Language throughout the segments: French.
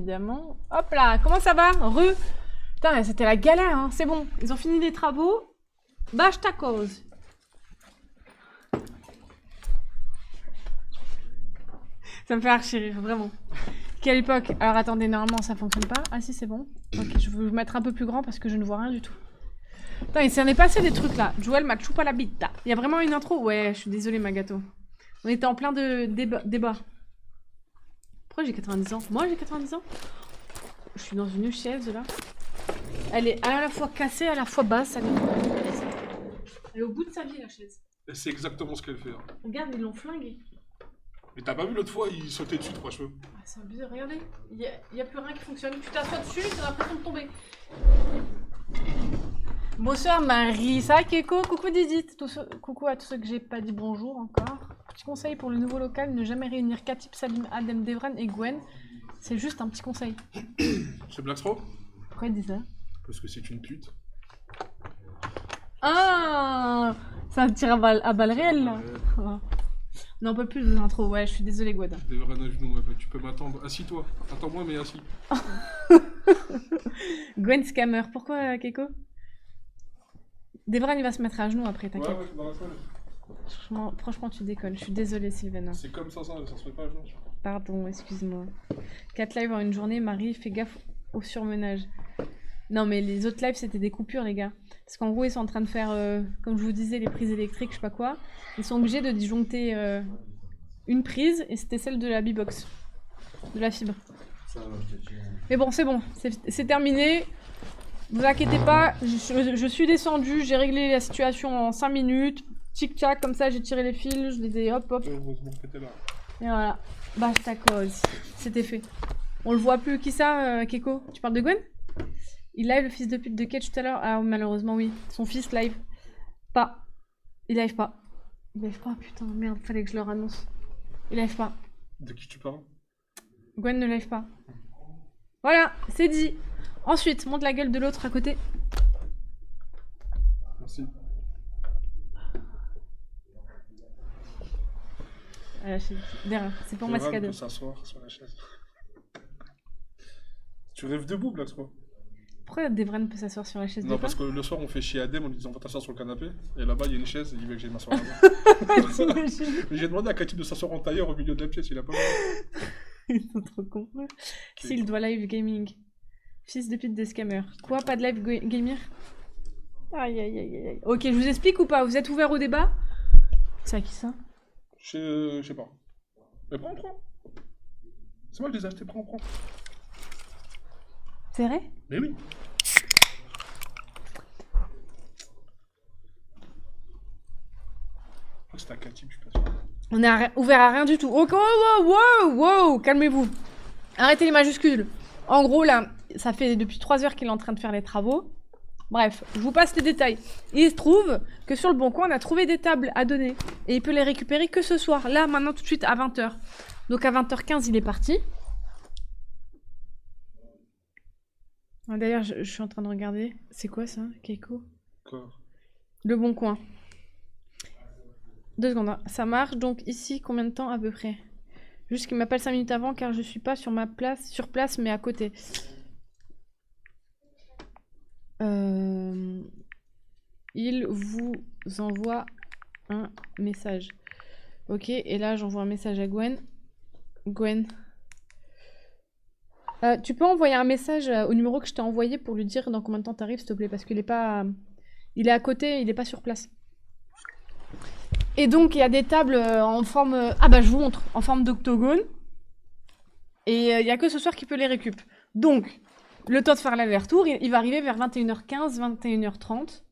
évidemment. Hop là, comment ça va? Putain, c'était la galère, hein. C'est bon. Ils ont fini les travaux. Bâche ta cause. Ça me fait archi rire, vraiment. Quelle époque? Alors attendez, normalement ça fonctionne pas. Ah si, c'est bon. Ok, je vais vous mettre un peu plus grand parce que je ne vois rien du tout. Putain, il s'en est passé des trucs là. Joël m'a choupa la bite. Il y a vraiment une intro? Ouais, je suis désolée, ma gâteau. On était en plein de débat. Pourquoi j'ai 90 ans? Moi j'ai 90 ans? Je suis dans une chaise là. Elle est à la fois cassée, à la fois basse. Elle est au bout de sa vie la chaise. C'est exactement ce qu'elle fait. Hein. Regarde, ils l'ont flinguée. Mais t'as pas vu l'autre fois, il sautait dessus 3 cheveux. Ah, c'est abusé, regardez. Il y a plus rien qui fonctionne. Tu t'assois dessus, t'as l'impression de tomber. Bonsoir Marie, ça va Keko? Coucou Didi, coucou à tous ceux que j'ai pas dit bonjour encore. Petit conseil pour le nouveau local, ne jamais réunir Katip, Salim, Adem, Devran et Gwen. C'est juste un petit conseil. C'est Blackstro? Pourquoi il dit ça? Parce que c'est une pute. Ah, c'est un tir à balles réelles là. Oh. Non, pas plus de l'intro, ouais, je suis désolée Gwada. Devran à genoux, ouais, tu peux m'attendre. Assis-toi. Attends-moi, mais assis. Gwen Scammer, pourquoi Keko? Devran il va se mettre à genoux après, t'inquiète. Ouais, dans la salle. Franchement, tu déconnes. Je suis désolée, Sylvain. C'est comme ça se fait pas à genoux. Pardon, excuse-moi. 4 lives en une journée, Marie, fais gaffe au surmenage. Non, mais les autres lives, c'était des coupures, les gars. Parce qu'en gros, ils sont en train de faire, comme je vous disais, les prises électriques, je sais pas quoi. Ils sont obligés de disjoncter une prise, et c'était celle de la B-Box. De la fibre. Mais bon, c'est terminé. Vous inquiétez pas, je suis descendue, j'ai réglé la situation en 5 minutes. Tic-tac, comme ça, j'ai tiré les fils, je les ai hop. Heureusement que t'étais là. Et voilà. Basta cause. C'était fait. On le voit plus. Qui ça, Keko? Tu parles de Gwen? Il live le fils de pute de Kate tout à l'heure? Ah, malheureusement, oui. Son fils live. Pas. Il live pas. Il live pas, putain, merde, fallait que je leur annonce. Il live pas. De qui tu parles? Gwen ne live pas. Voilà, c'est dit. Ensuite, monte la gueule de l'autre à côté. Merci. C'est pour moi ce cadeau. Peut s'asseoir sur la chaise. Tu rêves debout, Blackstro? Pourquoi Devran peut s'asseoir sur la chaise? Non, parce que le soir, on fait chier Adem en lui disant on va t'asseoir sur le canapé. Et là-bas, il y a une chaise et il veut que j'aille m'asseoir là-bas. Mais j'ai demandé à Katip de s'asseoir en tailleur au milieu de la pièce, il a pas mal. Ils sont trop cons. S'il doit live gaming. Fils de pute de scammer. Quoi, pas de live gamer? Aïe aïe aïe aïe. Ok, je vous explique ou pas? Vous êtes ouvert au débat? C'est à qui ça? Je sais pas. Mais prends. C'est moi qui les ai achetés, prends. C'est vrai? Mais oui. Je crois que c'était à Katip, je suis pas sûr. On est ouvert à rien du tout. Ok, wow, calmez-vous. Arrêtez les majuscules. En gros, là, ça fait depuis 3 heures qu'il est en train de faire les travaux. Bref, je vous passe les détails. Il se trouve que sur le Bon Coin, on a trouvé des tables à donner. Et il peut les récupérer que ce soir. Là, maintenant, tout de suite, à 20h. Donc à 20h15, il est parti. D'ailleurs, je suis en train de regarder. C'est quoi ça, Keiko? Quoi? Le Bon Coin. 2 secondes. Hein. Ça marche donc ici, combien de temps à peu près? Juste qu'il m'appelle 5 minutes avant car je suis pas sur place, mais à côté. Il vous envoie un message. Ok, et là j'envoie un message à Gwen. Gwen. Tu peux envoyer un message au numéro que je t'ai envoyé pour lui dire dans combien de temps t'arrives, s'il te plaît, parce qu'il est pas... il est à côté, il est pas sur place. Et donc il y a des tables en forme... Ah bah je vous montre, en forme d'octogone. Et il y a que ce soir qui peut les récup. Donc, le temps de faire l'aller-retour, il va arriver vers 21h15, 21h30.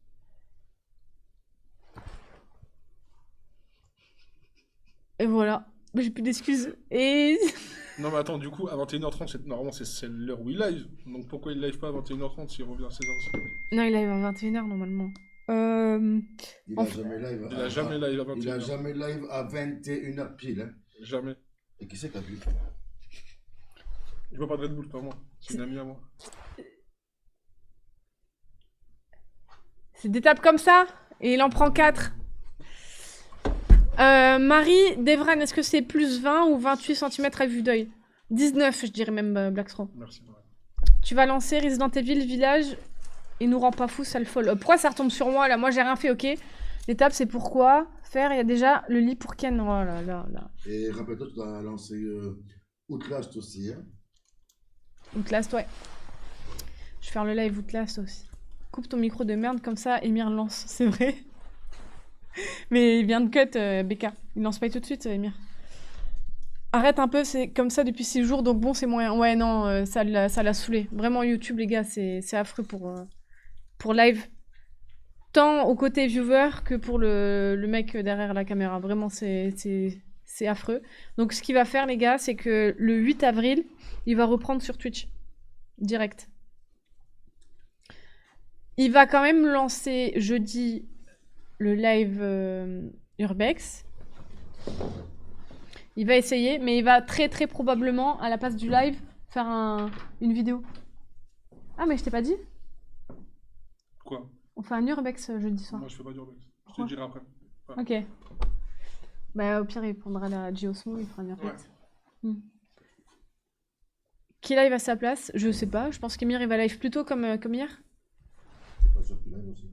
Et voilà. J'ai plus d'excuses. Et... Non mais attends, du coup, à 21h30, normalement c'est l'heure où il live. Donc pourquoi il live pas à 21h30 s'il revient à 16h? Non, il live à 21h normalement. Il a jamais live. Il a jamais live à 21h. Il a jamais live à 21h pile. Hein. Jamais. Et qui c'est qui a vu? Je vois pas de Red Bull, pas moi. C'est une amie à moi. C'est des tables comme ça. Et il en prend 4. Marie, Devran, est-ce que c'est plus 20 ou 28 cm à vue d'œil? 19, je dirais même, Blackstro. Merci. Ouais. Tu vas lancer Resident Evil Village et nous rend pas fou, ça le folle. Pourquoi ça retombe sur moi là? Moi j'ai rien fait, ok. L'étape c'est pourquoi faire. Il y a déjà le lit pour Ken. Oh là là là. Et rappelle-toi, tu dois lancer Outlast aussi. Hein. Outlast, ouais. Je vais faire le live Outlast aussi. Coupe ton micro de merde comme ça, Emir lance, c'est vrai. Mais il vient de cut, BK. Il lance pas tout de suite, Emir. Arrête un peu, c'est comme ça depuis 6 jours, donc bon, c'est moyen. Ouais, non, ça l'a saoulé. Vraiment, YouTube, les gars, c'est affreux pour live. Tant au côté viewer que pour le mec derrière la caméra. Vraiment, c'est affreux. Donc, ce qu'il va faire, les gars, c'est que le 8 avril, il va reprendre sur Twitch. Direct. Il va quand même lancer jeudi le live Urbex. Il va essayer, mais il va très très probablement, à la place du live, faire une vidéo. Ah, mais je t'ai pas dit? Quoi? On fait un Urbex jeudi soir. Moi, je fais pas d'urbex. Je te le dirai après. Ouais. Ok. Bah, au pire, il prendra la Geosmo, il fera un Urbex. Ouais. Qui live à sa place? Je sais pas. Je pense qu'Emir, il va live plutôt comme hier. C'est pas sûr qu'il live aussi.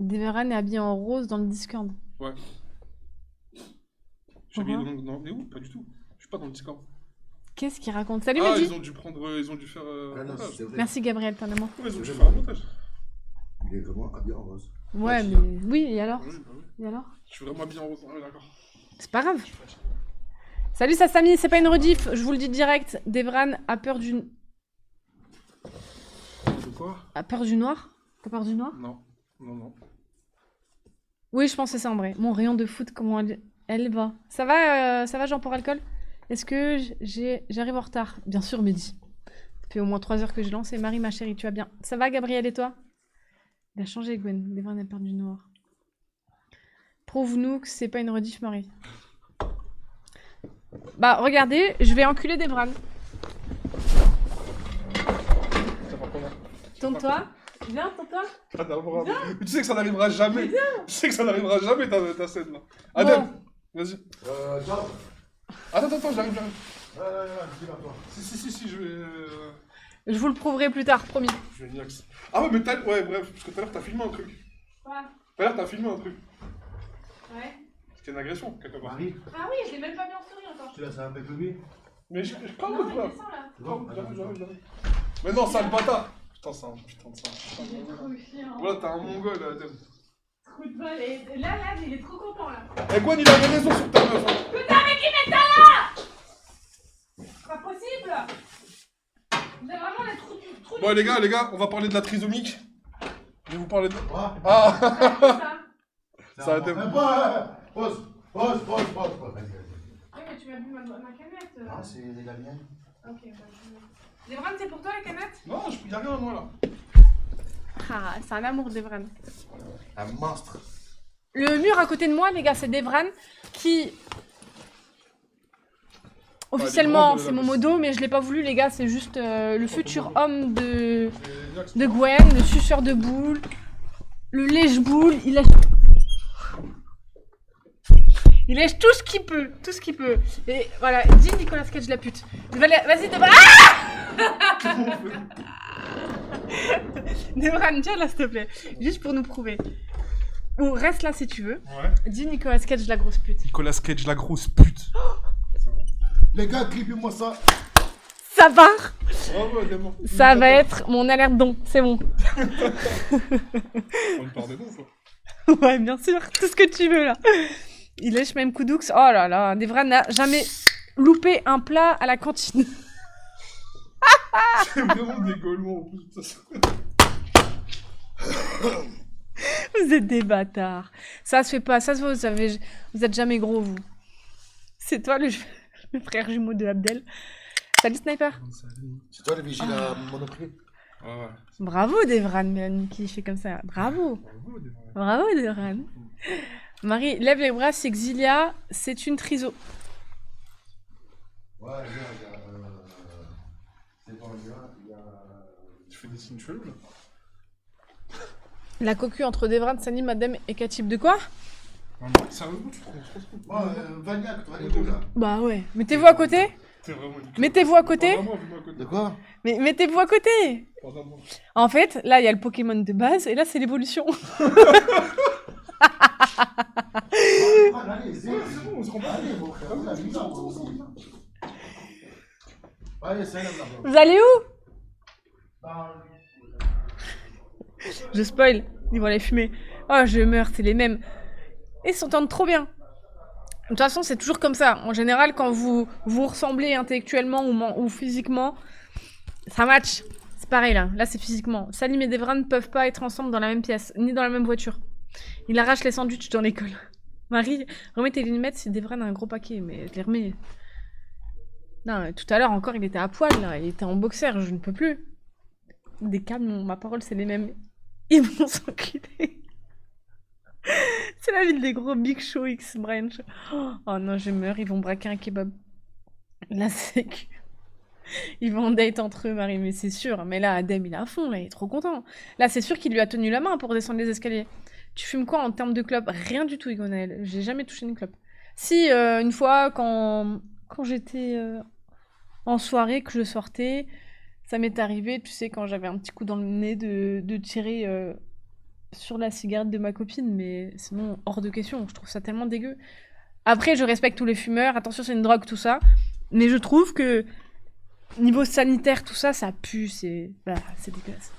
Deveran est habillé en rose dans le Discord. Ouais. Je suis habillé dans... Mais où? Pas du tout. Je suis pas dans le Discord. Qu'est-ce qu'il raconte? Salut, Ah, Mehdi. ils ont dû prendre... Ils ont dû faire un montage. Merci, Gabriel, t'en as moins. Ouais, ils ont dû faire un montage. Il est vraiment habillé en rose. Ouais, mais... Oui, et alors? Oui, bah oui. Et alors? Je suis vraiment habillé en rose. Ah, d'accord. C'est pas grave. Salut Sassami, c'est pas une rediff, je vous le dis direct. Devran a peur du... De quoi? A peur du noir? T'as peur du noir? Non. Non, non. Oui, je pense que c'est ça en vrai. Mon rayon de foot, comment elle va? Ça va Jean pour alcool? Est-ce que j'arrive en retard? Bien sûr, Mehdi. Ça fait au moins 3 heures que je lance. Et Marie, ma chérie, tu vas bien? Ça va, Gabriel, et toi? Il a changé, Gwen. Devran a peur du noir. Prouve-nous que c'est pas une rediff, Marie. Bah, regardez, je vais enculer Devran. Ça va comment? Tourne-toi. Viens, tourne-toi. Ah, non, mais tu sais que ça n'arrivera jamais. Tu sais que ça n'arrivera jamais ta scène là. Adem, Bon. vas-y. Ciao. Attends, j'arrive. Dis-la toi. Si, je vais. Je vous le prouverai plus tard, promis. Je vais niax. Ah ouais, mais ouais, bref, parce que tout à l'heure t'as filmé un truc. Quoi? Tout à l'heure t'as filmé un truc. Ouais. C'était une agression, quelque part. Marie, Ah oui, je l'ai même pas mis en story encore. tu laisses avec lui. Mais je parle Non, de il toi. descend là. Bon, J'arrive. Mais non, sale bâtard. Putain, c'est un putain de ça. Il est trop chiant. Voilà, t'as un mongol, Adem. Trou de balle. Et là, il est trop content là. Eh, Gwen, il avait raison sur ta meuf. Hein. Putain, mais qui met ça là? Pas possible. Vous avez vraiment les trous. Bon, les gars, on va parler de la trisomique. Je vais vous parler de. Quoi? Ah Ça. Ça a été. Pause. Vas-y. Oui, mais tu m'as vu ma canette. Ah, c'est la mienne. Ok, bah je... Devran, c'est pour toi la canette? Non, y'a rien à moi là. Ah, c'est un amour, Devran. Un monstre. Le mur à côté de moi, les gars, c'est Devran qui... Officiellement, les grands de c'est la mon base. modo, mais je l'ai pas voulu, les gars. C'est juste le futur homme de Gwen, le suceur de boules, le lèche-boule. Il lèche tout ce qu'il peut, tout ce qu'il peut. Et voilà, dis Nicolas Cage la pute. Vas-y, Devran. Ah Devran, tiens là, s'il te plaît. Juste pour nous prouver. Ou reste là si tu veux. Ouais. Dis Nicolas Cage la grosse pute. Nicolas Cage, la grosse pute. Les gars, clippez-moi ça. Ça va. Bravo, Adem. Ça va être mon alerte don, c'est bon. On lui parle des dons, ça. Ouais, bien sûr, tout ce que tu veux là. Il lèche même Koudoux. Oh là là, Devran n'a jamais loupé un plat à la cantine. C'est vraiment des Gaulois en plus. Vous êtes des bâtards. Ça se fait pas, ça se voit, vous êtes jamais gros, vous. C'est toi le frère jumeau de Abdel. Salut Sniper. C'est toi le vigile à Monoprix? Ouais. Bravo Devran, qui fait comme ça. Bravo. Bravo, Adem. Bravo Devran. Marie, lève les bras, c'est Xilia, c'est une triso. Ouais, c'est bon, il y a... Tu fais des signes chelous là. La cocu entre Devran, Salim, Adem et Katib. De quoi? Non, mais sérieusement, tu te rends compte? Moi, Vagnac, toi, les gars. Bah ouais. Mettez-vous à côté. T'es vraiment une... Mettez-vous à côté. Pendant moi, vu-moi à côté. De quoi? Mais mettez-vous à côté. Pendant moi. En fait, là, il y a le Pokémon de base et là, c'est l'évolution. Allez, c'est bon, on se rend pas. Allez, mon frère, on a mis ça, on aussi. Allez, c'est là-bas. Vous allez où? Je spoil. Ils vont aller fumer. Oh, je meurs, c'est les mêmes. Ils s'entendent trop bien. De toute façon, c'est toujours comme ça. En général, quand vous vous ressemblez intellectuellement ou physiquement, ça match. C'est pareil là. Là, c'est physiquement. Salim et Devran ne peuvent pas être ensemble dans la même pièce, ni dans la même voiture. Il arrache les sandwichs dans l'école. Marie, remets tes lunettes si Devran a un gros paquet, mais je les remets. Non, tout à l'heure encore, il était à poil là. Il était en boxer, je ne peux plus. Des câbles, ma parole, c'est les mêmes. Ils vont s'enculer. C'est la ville des gros Big Show X Branch. Oh non, je meurs, ils vont braquer un kebab. Là, c'est que... Ils vont en date entre eux, Marie, mais c'est sûr. Mais là, Adem, il est à fond, là, il est trop content. Là, c'est sûr qu'il lui a tenu la main pour descendre les escaliers. Tu fumes quoi en termes de clope? Rien du tout, Igonaël. J'ai jamais touché une clope. Si, une fois, quand j'étais en soirée, que je sortais, ça m'est arrivé, tu sais, quand j'avais un petit coup dans le nez, de tirer... sur la cigarette de ma copine, mais sinon, hors de question. Je trouve ça tellement dégueu. Après, je respecte tous les fumeurs. Attention, c'est une drogue, tout ça. Mais je trouve que, niveau sanitaire, tout ça, ça pue. C'est dégueulasse.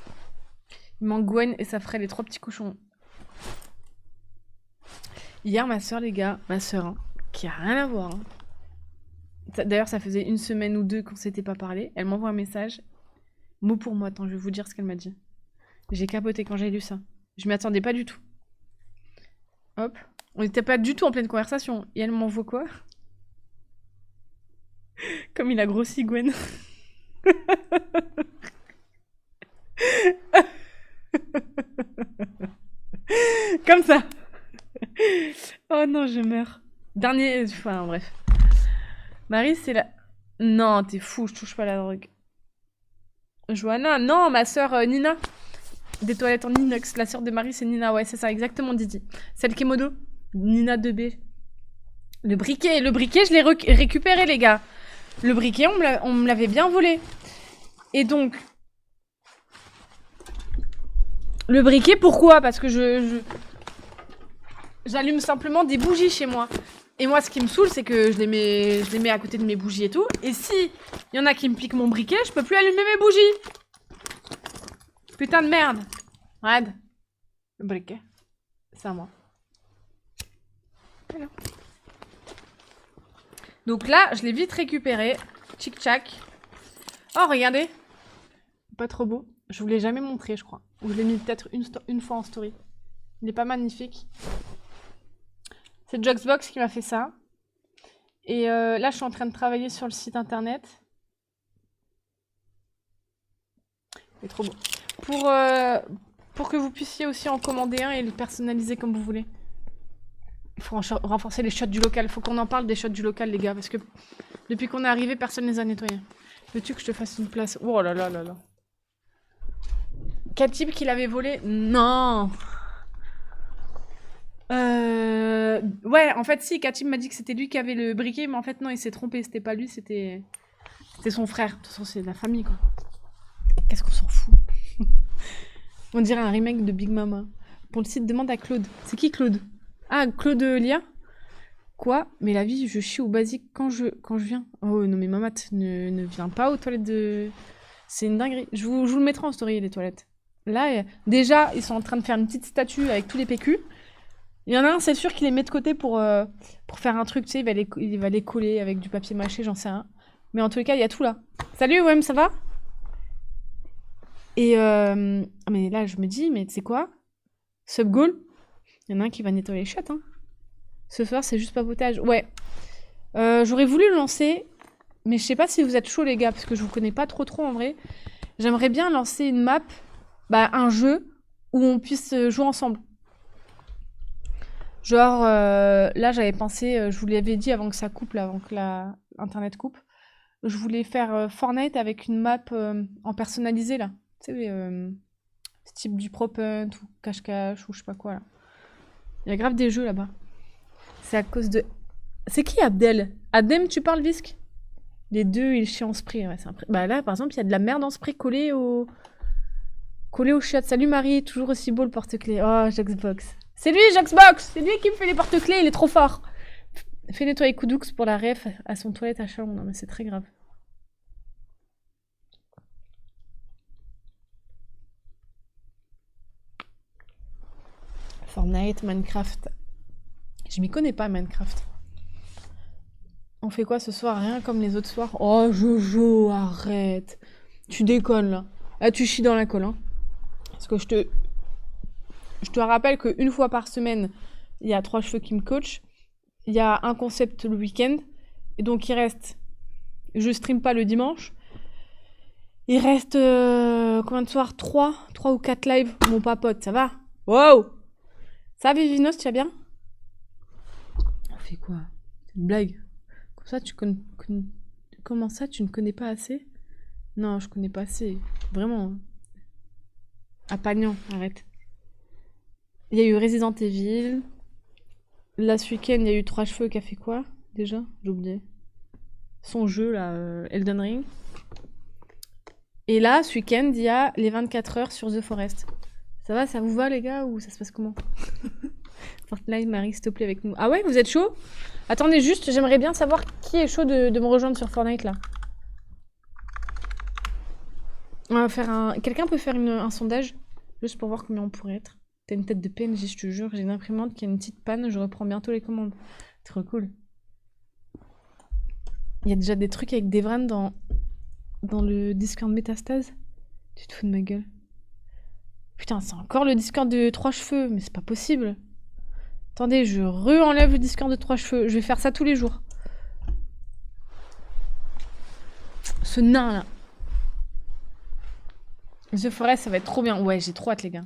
Il manque Gwen et ça ferait les 3 petits cochons. Hier, ma soeur, les gars, ma soeur, hein, qui a rien à voir. Hein. D'ailleurs, ça faisait 1 semaine ou 2 qu'on s'était pas parlé. Elle m'envoie un message. Mot pour mot, attends, je vais vous dire ce qu'elle m'a dit. J'ai capoté quand j'ai lu ça. Je m'y attendais pas du tout. Hop. On n'était pas du tout en pleine conversation. Et elle m'envoie quoi? Comme il a grossi, Gwen. Comme ça. Oh non, je meurs. Dernier... Enfin, bref. Marie, c'est la... Non, t'es fou, je touche pas à la drogue. Johanna, non, ma sœur Nina. Des toilettes en inox. La sœur de Marie, c'est Nina. Ouais, c'est ça, exactement, Didi. Celle qui est modo. Nina 2B. Le briquet, je l'ai récupéré, les gars. Le briquet, on me l'avait bien volé. Et donc... Le briquet, pourquoi? Parce que j'allume simplement des bougies chez moi. Et moi, ce qui me saoule, c'est que je les mets à côté de mes bougies et tout. Et si il y en a qui me piquent mon briquet, je peux plus allumer mes bougies. Putain de merde. Regarde. Le briquet. C'est à moi. Voilà. Donc là, je l'ai vite récupéré. Tchic-tchac. Oh, regardez. Pas trop beau. Je vous l'ai jamais montré, je crois. Ou je l'ai mis peut-être une fois en story. Il est pas magnifique. C'est Joxbox qui m'a fait ça. Et là, je suis en train de travailler sur le site internet. Il est trop beau. Pour que vous puissiez aussi en commander un et le personnaliser comme vous voulez. Il faut renforcer les shots du local. Il faut qu'on en parle des shots du local, les gars. Parce que depuis qu'on est arrivé, personne ne les a nettoyés. Veux-tu que je te fasse une place? Oh là là là là. Quel type qui l'avait volé? Non. Ouais, en fait, si, Katib m'a dit que c'était lui qui avait le briquet, mais en fait, non, il s'est trompé. C'était pas lui, c'était son frère. De toute façon, c'est de la famille, quoi. Qu'est-ce qu'on s'en fout? On dirait un remake de Big Mama. Pour le site, demande à Claude. C'est qui Claude? Ah, Claude Lia? Quoi? Mais la vie, je chie au basique quand je viens. Oh non, mais maman, ne viens pas aux toilettes de... C'est une dinguerie. Je vous le mettrai en story, les toilettes. Là, déjà, ils sont en train de faire une petite statue avec tous les PQ. Il y en a un, c'est sûr qu'il les met de côté pour faire un truc, tu sais, il va les coller avec du papier mâché, j'en sais rien. Mais en tous les cas, il y a tout là. Salut, Wem, ça va? Et mais là, je me dis, mais tu sais quoi? Subgoal, il y en a un qui va nettoyer les chiottes, hein. Ce soir, c'est juste papotage. Ouais. J'aurais voulu le lancer, mais je sais pas si vous êtes chaud, les gars, parce que je vous connais pas trop en vrai. J'aimerais bien lancer une map, un jeu, où on puisse jouer ensemble. Genre, là, j'avais pensé, je vous l'avais dit avant que ça coupe, là, avant que Internet coupe. Je voulais faire Fortnite avec une map en personnalisé, là. Tu sais, type du Prop Hunt ou cache-cache ou je sais pas quoi, là. Il y a grave des jeux là-bas. C'est à cause de... C'est qui Abdel? Adem, tu parles, Visc? Les deux, ils chient en spray. Ouais, bah là, par exemple, il y a de la merde en spray collée au chiottes. Salut Marie, toujours aussi beau le porte-clés. Oh, Jaxbox. C'est lui, Jaxbox! C'est lui qui me fait les porte-clés, il est trop fort. Fais nettoyer Koudoux pour la ref à son toilette à Chalon. Non, mais c'est très grave. Fortnite, Minecraft. Je m'y connais pas, Minecraft. On fait quoi ce soir? Rien comme les autres soirs. Oh, Jojo, arrête. Tu déconnes, là. Là, tu chies dans la colle, hein. Parce que je te rappelle qu'une fois par semaine, il y a 3 cheveux qui me coachent. Il y a un concept le week-end. Et donc, il reste... Je stream pas le dimanche. Il reste... combien de soirs? 3 ou 4 lives. Mon papote, ça va? Wow! Ça va, Vivinos, tu vas bien? On fait quoi? C'est une blague. Comme ça, Comment ça, tu ne connais pas assez? Non, je connais pas assez. Vraiment. À Pagnan, arrête. Il y a eu Resident Evil. Là, ce week-end, il y a eu 3 cheveux qui a fait quoi, déjà? J'ai oublié. Son jeu, là, Elden Ring. Et là, ce week-end, il y a les 24 heures sur The Forest. Ça va, ça vous va, les gars, ou ça se passe comment? Fortnite, Marie, s'il te plaît, avec nous. Ah ouais, vous êtes chaud? Attendez juste, j'aimerais bien savoir qui est chaud de me rejoindre sur Fortnite, là. On va faire un... Quelqu'un peut faire un sondage? Juste pour voir combien on pourrait être. T'as une tête de PNJ, je te jure. J'ai une imprimante qui a une petite panne, je reprends bientôt les commandes. Trop cool. Il y a déjà des trucs avec des vannes dans le Discord Métastase. Tu te fous de ma gueule. Putain, c'est encore le Discord de 3 cheveux, mais c'est pas possible. Attendez, je re-enlève le Discord de 3 cheveux. Je vais faire ça tous les jours. Ce nain là. The Forest, ça va être trop bien. Ouais, j'ai trop hâte, les gars.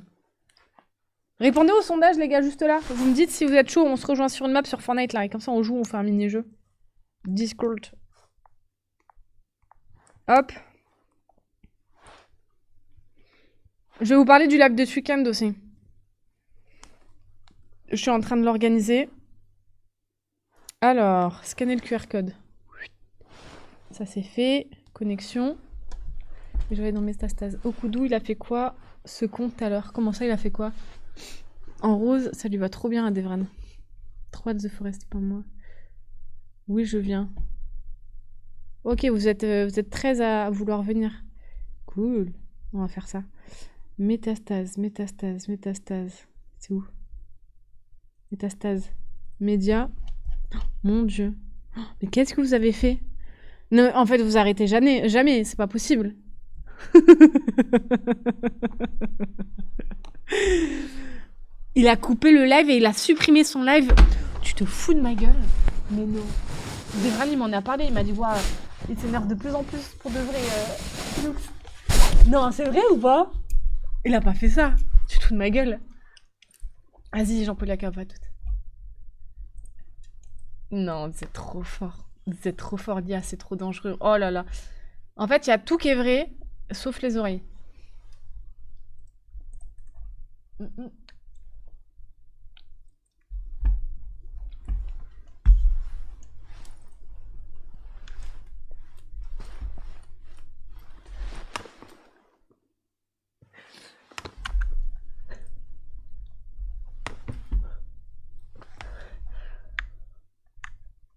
Répondez au sondage, les gars, juste là. Vous me dites si vous êtes chaud, on se rejoint sur une map sur Fortnite là. Et comme ça, on joue, on fait un mini-jeu. Discord. Hop. Je vais vous parler du live de ce week-end aussi. Je suis en train de l'organiser. Alors, scanner le QR code. Ça c'est fait. Connexion. Et je vais dans mes Métastase. Okudu, il a fait quoi ce con tout à l'heure? Comment ça, il a fait quoi? En rose, ça lui va trop bien à Devran. 3 de The Forest, pas moi. Oui, je viens. Ok, vous êtes 13 à vouloir venir. Cool. On va faire ça. Métastase. C'est où? Métastase. Média. Oh, mon Dieu. Oh, mais qu'est-ce que vous avez fait? Non, en fait, vous arrêtez jamais. C'est pas possible. Il a coupé le live et il a supprimé son live. Tu te fous de ma gueule? Mais non. Devran, il m'en a parlé. Il m'a dit, ouais, il s'énerve de plus en plus pour de vrai. Non, c'est vrai ou pas? Il a pas fait ça. Tu te fous de ma gueule? Vas-y, j'en peux la cave à toute. Non, c'est trop fort. Vous êtes trop fort, Lia, c'est trop dangereux. Oh là là. En fait, il y a tout qui est vrai, sauf les oreilles.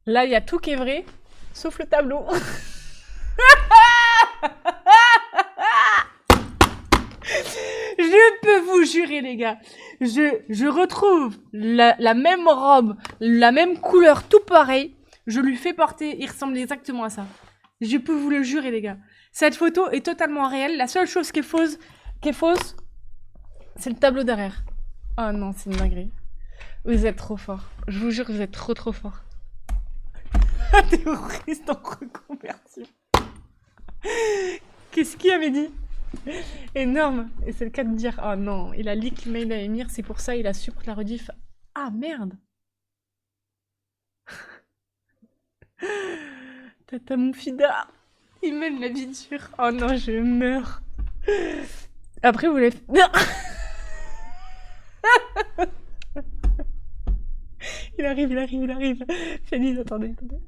Là, il y a tout qui est vrai, sauf le tableau. Je peux vous jurer, les gars. Je retrouve la même robe, la même couleur, tout pareil. Je lui fais porter, il ressemble exactement à ça. Je peux vous le jurer, les gars. Cette photo est totalement réelle. La seule chose qui est fausse, c'est le tableau derrière. Oh non, c'est une dinguerie. Vous êtes trop fort. Je vous jure, vous êtes trop fort. Terroriste en reconversion. Qu'est-ce qu'il avait dit? Énorme. Et c'est le cas de dire, oh non, il a leak l'email à Emir, c'est pour ça il a supprimé la rediff. Ah merde. Tata Moufida, il mène la vie dure. Oh non, je meurs. Après, vous voulez... Il arrive, il arrive, il arrive. Fanny, attendez, attendez.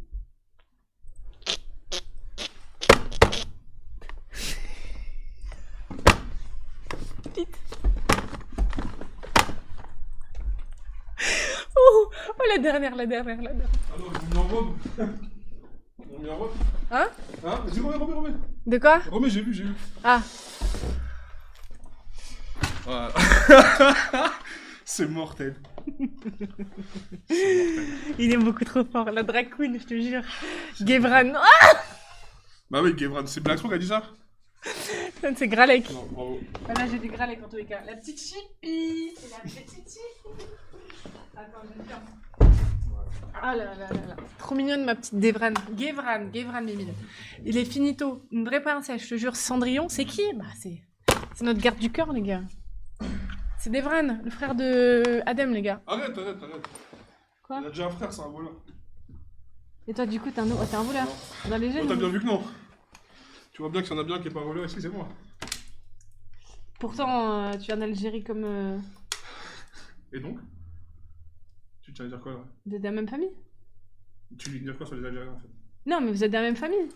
Vite. Oh, oh, la dernière, la dernière, la dernière. Ah non, on met en robe. On met en robe. Hein? Hein? Vas-y, remets. De quoi? Remets, j'ai vu. Ah, Voilà. C'est mortel. il est beaucoup trop fort, la drag queen, je te jure. Guevran. Ah, Bah oui, Gavran, c'est Black Rock qui a dit ça? c'est Gralek. Non, bravo. Là, j'ai des Gralek en tous les cas. La petite chippie. C'est la petite chippie. Attends, je vais faire. Ah là là là là. Trop mignonne ma petite Devran. Guevran Mimile. Il est finito. Une vraie princesse, je te jure. Cendrillon, c'est qui? Bah, c'est notre garde du cœur, les gars. C'est Devran, le frère de Adem, les gars. Arrête. Quoi? Il a déjà un frère, c'est un voleur. Et toi, du coup, t'es un voleur. Dans les Oh, jeunes. t'as bien vu que non. Tu vois bien qu'il y en a bien qui est pas un voleur ici, c'est moi. Pourtant, tu viens d'Algérie comme. Et donc? Tu tiens à dire quoi là? Vous êtes de la même famille? Tu lui dire quoi sur les Algériens en fait? Non, mais vous êtes de la même famille.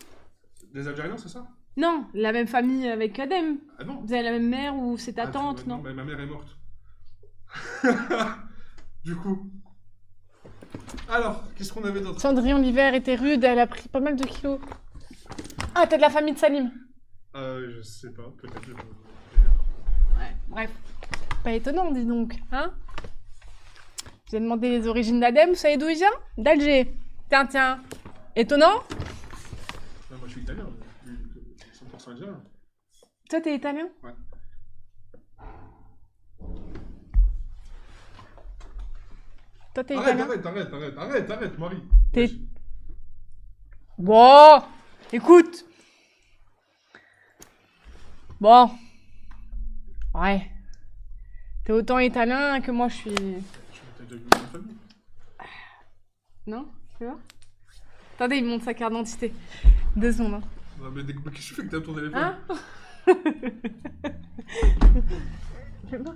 Des Algériens, c'est ça? Non, la même famille avec Adem. Ah non? Vous avez la même mère ou c'est ta tante, non? Mais ma mère est morte. Du coup. Alors, qu'est-ce qu'on avait d'autre? Cendrillon l'hiver était rude, elle a pris pas mal de kilos. Ah, t'es de la famille de Salim. Je sais pas, peut-être. Ouais, bref. Pas étonnant, dis donc, hein? J'ai demandé les origines d'Adem, vous savez d'où il vient? D'Alger. Tiens. Étonnant? Moi je suis italien, 100% algérien. Toi, t'es italien? Ouais. Toi, t'es italien? Arrête, Marie. T'es... Bon, écoute. Bon. Ouais. T'es autant italien que moi, je suis... T'as déjà vu ma famille? Non? Tu vois? Attendez, il me montre sa carte d'identité. 2 secondes, hein. Non, mais qu'est-ce que tu fais que t'as ton téléphone? Hein?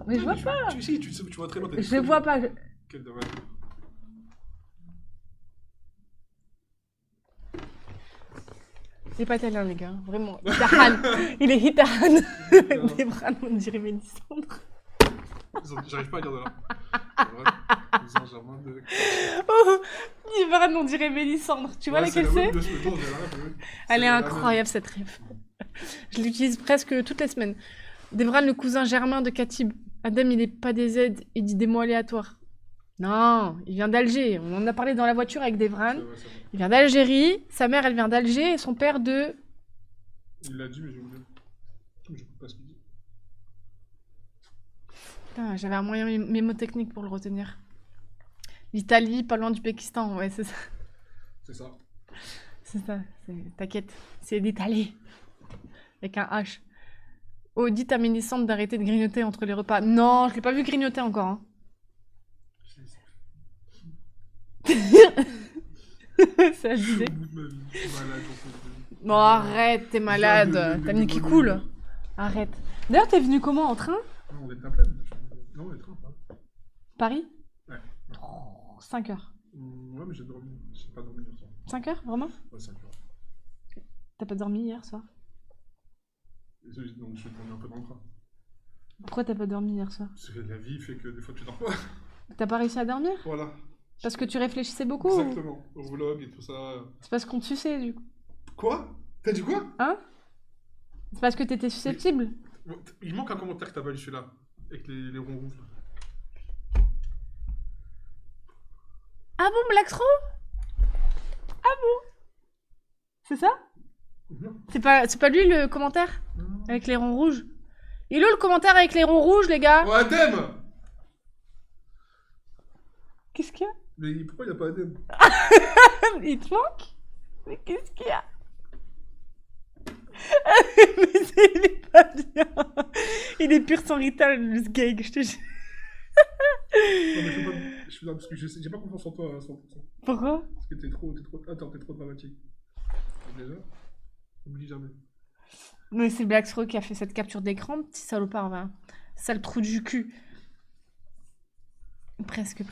Mais je vois pas. Tu vois très bien. Je vois pas. Quel dommage. Il est pas italien, les gars. Vraiment. Hitahan. Il est Hitahan. Des bras, on dirait Mélissandre. J'arrive pas à lire de là. C'est vrai. Saint-Germain de... Oh, des bras, on dirait Mélissandre. Tu vois laquelle c'est? Elle est incroyable, cette rêve. Je l'utilise presque toutes les semaines. Devran, le cousin germain de Katib. Adem, il est pas des Z, il dit des mots aléatoires. Non, il vient d'Alger. On en a parlé dans la voiture avec Devran. Il vient d'Algérie. Sa mère, elle vient d'Alger. Et son père de... Il l'a dit, mais j'ai oublié. Je ne pas ce qu'il dit. Putain, j'avais un moyen mémotechnique pour le retenir. L'Italie, pas loin du Pakistan. Ouais, c'est ça. C'est ça. C'est ça. T'inquiète. C'est l'Italie. Avec un H. Oh, dites à Mélissandre d'arrêter de grignoter entre les repas. Non, je l'ai pas vu grignoter encore. Hein. Ça je disais. Bon, arrête, t'es malade. T'as mis qui coule. Arrête. D'ailleurs, t'es venu comment? En train? Non, on est à pleine. Non, on est train, pas. Paris? Ouais. 5 heures. Ouais, mais j'ai dormi. J'ai pas dormi hier soir. 5 heures, vraiment? Ouais, 5 heures. T'as pas dormi hier soir? Donc, je suis dormi un peu dans le train. Pourquoi t'as pas dormi hier soir? Parce que la vie fait que des fois tu dors pas. T'as pas réussi à dormir? Voilà. Parce que tu réfléchissais beaucoup? Exactement. Au vlog et tout ça. C'est parce qu'on te suçait, du coup. Quoi? T'as dit quoi? Hein? C'est parce que t'étais susceptible? Il manque un commentaire que t'as pas lu celui-là. Avec les ronds rouges. Ah bon, Blackstro? Ah bon? C'est ça? Non. C'est pas lui le commentaire? Non. Avec les ronds rouges? Il est où le commentaire avec les ronds rouges, les gars? Oh, Adem! Qu'est-ce qu'il y a? Mais pourquoi il n'y a pas Adem? Il te manque? Mais qu'est-ce qu'il y a? Mais il est pas bien. Il est pur sans rital, le sgeg, je te jure. Non, mais je suis parce que j'ai pas confiance en toi à 100%. Pourquoi? Parce que t'es trop dramatique. Déjà, oublie jamais. Mais c'est Blackstro qui a fait cette capture d'écran, petit salopard, va. Sale trou du cul. Presque.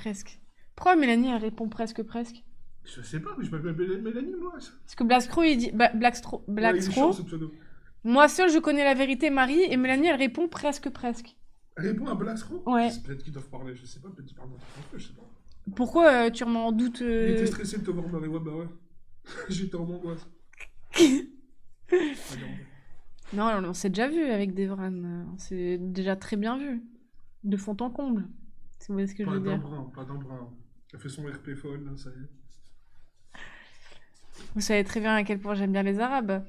Pourquoi Mélanie, elle répond presque presque? Je sais pas, mais je m'appelle Mélanie, moi. Parce que Blackstro, il dit... Blackstro... Ouais, il est Blackstro... chiant, ce pseudo. Moi seule, je connais la vérité, Marie, et Mélanie, elle répond presque presque. Elle répond à Blackstro? Ouais. C'est peut-être qu'ils doivent parler, je sais pas, peut-être qu'ils parlent d'un truc entre eux, je sais pas. Pourquoi tu remets en doute... Il était stressé de te voir, Marie, ouais, bah ouais. J'étais en angoisse. Non, on s'est déjà vu avec Devran. On s'est déjà très bien vu. De fond en comble. Si vous voyez ce que je veux dire. Pas d'un brin. Elle fait son RP folle, là, ça y est. Vous savez très bien à quel point j'aime bien les Arabes.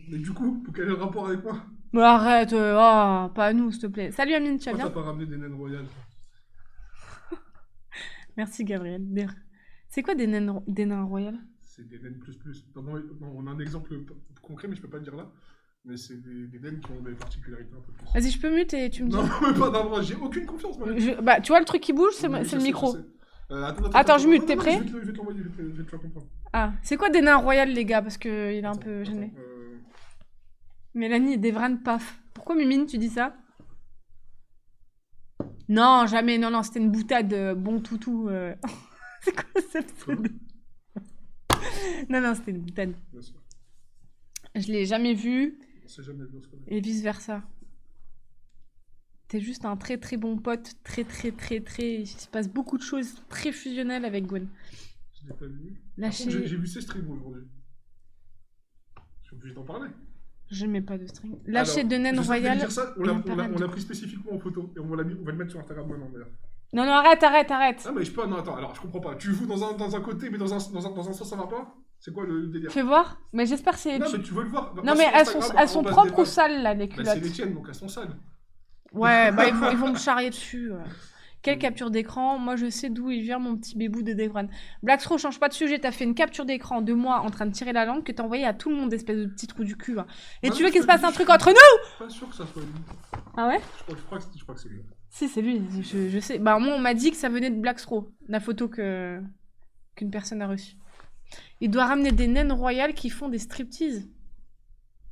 Mais du coup, quel est le rapport avec moi? Mais arrête, oh, pas à nous, s'il te plaît. Salut Amine, tu vas Pourquoi bien? t'as pas ramené des naines royales? Merci Gabriel. C'est quoi des nains royales? C'est des naines plus plus. Non, on a un exemple concret, mais je peux pas le dire là. Mais c'est des naines qui ont des particularités un peu plus. Vas-y, je peux mute et tu me dis. Non, mais pas d'un bras, j'ai aucune confiance, moi. Bah, tu vois le truc qui bouge, c'est Oui, le je sais, micro. je sais. Attends, je mute, non, t'es non, prêt? Je vais te l'envoyer, je vais te faire comprendre. Ah, c'est quoi des nains royales, les gars? Parce qu'il est un Attends, peu gêné. attends, Mélanie et Devran, paf. Pourquoi Mimine, tu dis ça? Non, jamais, non, c'était une boutade, bon toutou. C'est quoi ce pseudo? Non, c'était une boutade. Bien sûr. Je l'ai jamais vu, On s'est jamais vu, on se connaît. et vice versa. T'es juste un très très bon pote, très. Il se passe beaucoup de choses très fusionnelles avec Gwen. Je l'ai pas vu. Lâchez. Par contre, j'ai vu ses streams aujourd'hui. Je suis obligé d'en parler. Je mets pas de string. Lâcher Alors, de naine je sais que royale. dire ça, et un parade. on l'a pris spécifiquement en photo et on va le mettre sur Instagram maintenant d'ailleurs. Non, arrête. Ah mais je peux, non attends, alors je comprends pas. Tu joues dans un côté mais dans un sens ça va pas? C'est quoi le délire? Fais voir. Mais j'espère que c'est... Non mais tu veux le voir? Non, mais elles sont propres ou sales, là, les Bah, culottes? c'est les tiennes donc elles sont sales. Ouais, bah ils vont me charrier dessus. Quelle capture d'écran? Moi, je sais d'où il vient mon petit bébou de Devran. Blackstro, change pas de sujet. T'as fait une capture d'écran de moi en train de tirer la langue que t'as envoyé à tout le monde, espèce de petit trou du cul. Hein. Et Bah tu non, veux qu'il se je passe te un dis, truc je suis entre nous? Pas sûr que ça soit lui. Ah ouais? Je crois que c'est lui. Si, c'est lui. Je sais. Bah, moi, on m'a dit que ça venait de Blackstro, la photo qu'une personne a reçue. Il doit ramener des naines royales qui font des striptease.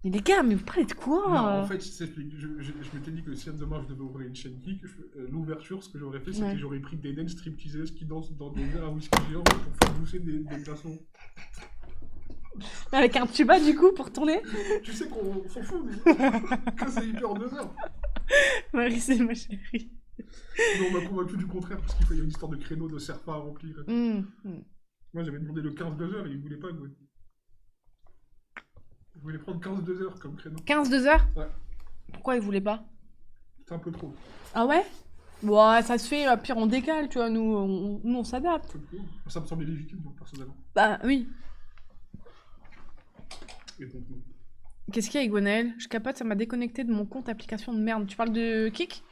Mais les gars, mais vous parlez de quoi? Non, en fait, je m'étais dit que si demain je devais ouvrir une chaîne geek, l'ouverture, ce que j'aurais fait, c'est Ouais. que j'aurais pris des naines stripteaseuses qui dansent dans des verres à whisky géant pour faire pousser des glaçons. Avec un tuba, du coup, pour tourner? Tu sais qu'on s'en fout, mais que c'est hyper en 2 heures. Marie, c'est ma chérie. Mais on m'a convaincu du contraire, parce qu'il fallait une histoire de créneau de serpent à remplir. Mmh. Moi, j'avais demandé le 15-2 heures et il voulait pas, Gwen. Il voulait prendre 15-2 heures comme créneau. 15-2 heures? Ouais. Pourquoi il voulait pas? C'était un peu trop. Ah ouais? Ouais, ça se fait, pire on décale, tu vois, nous on s'adapte. Ça me semblait légitime, donc, personnellement. Bah oui. Et donc, non. Qu'est-ce qu'il y a, Gwenaël? Je capote, ça m'a déconnecté de mon compte application de merde. Tu parles de Kik?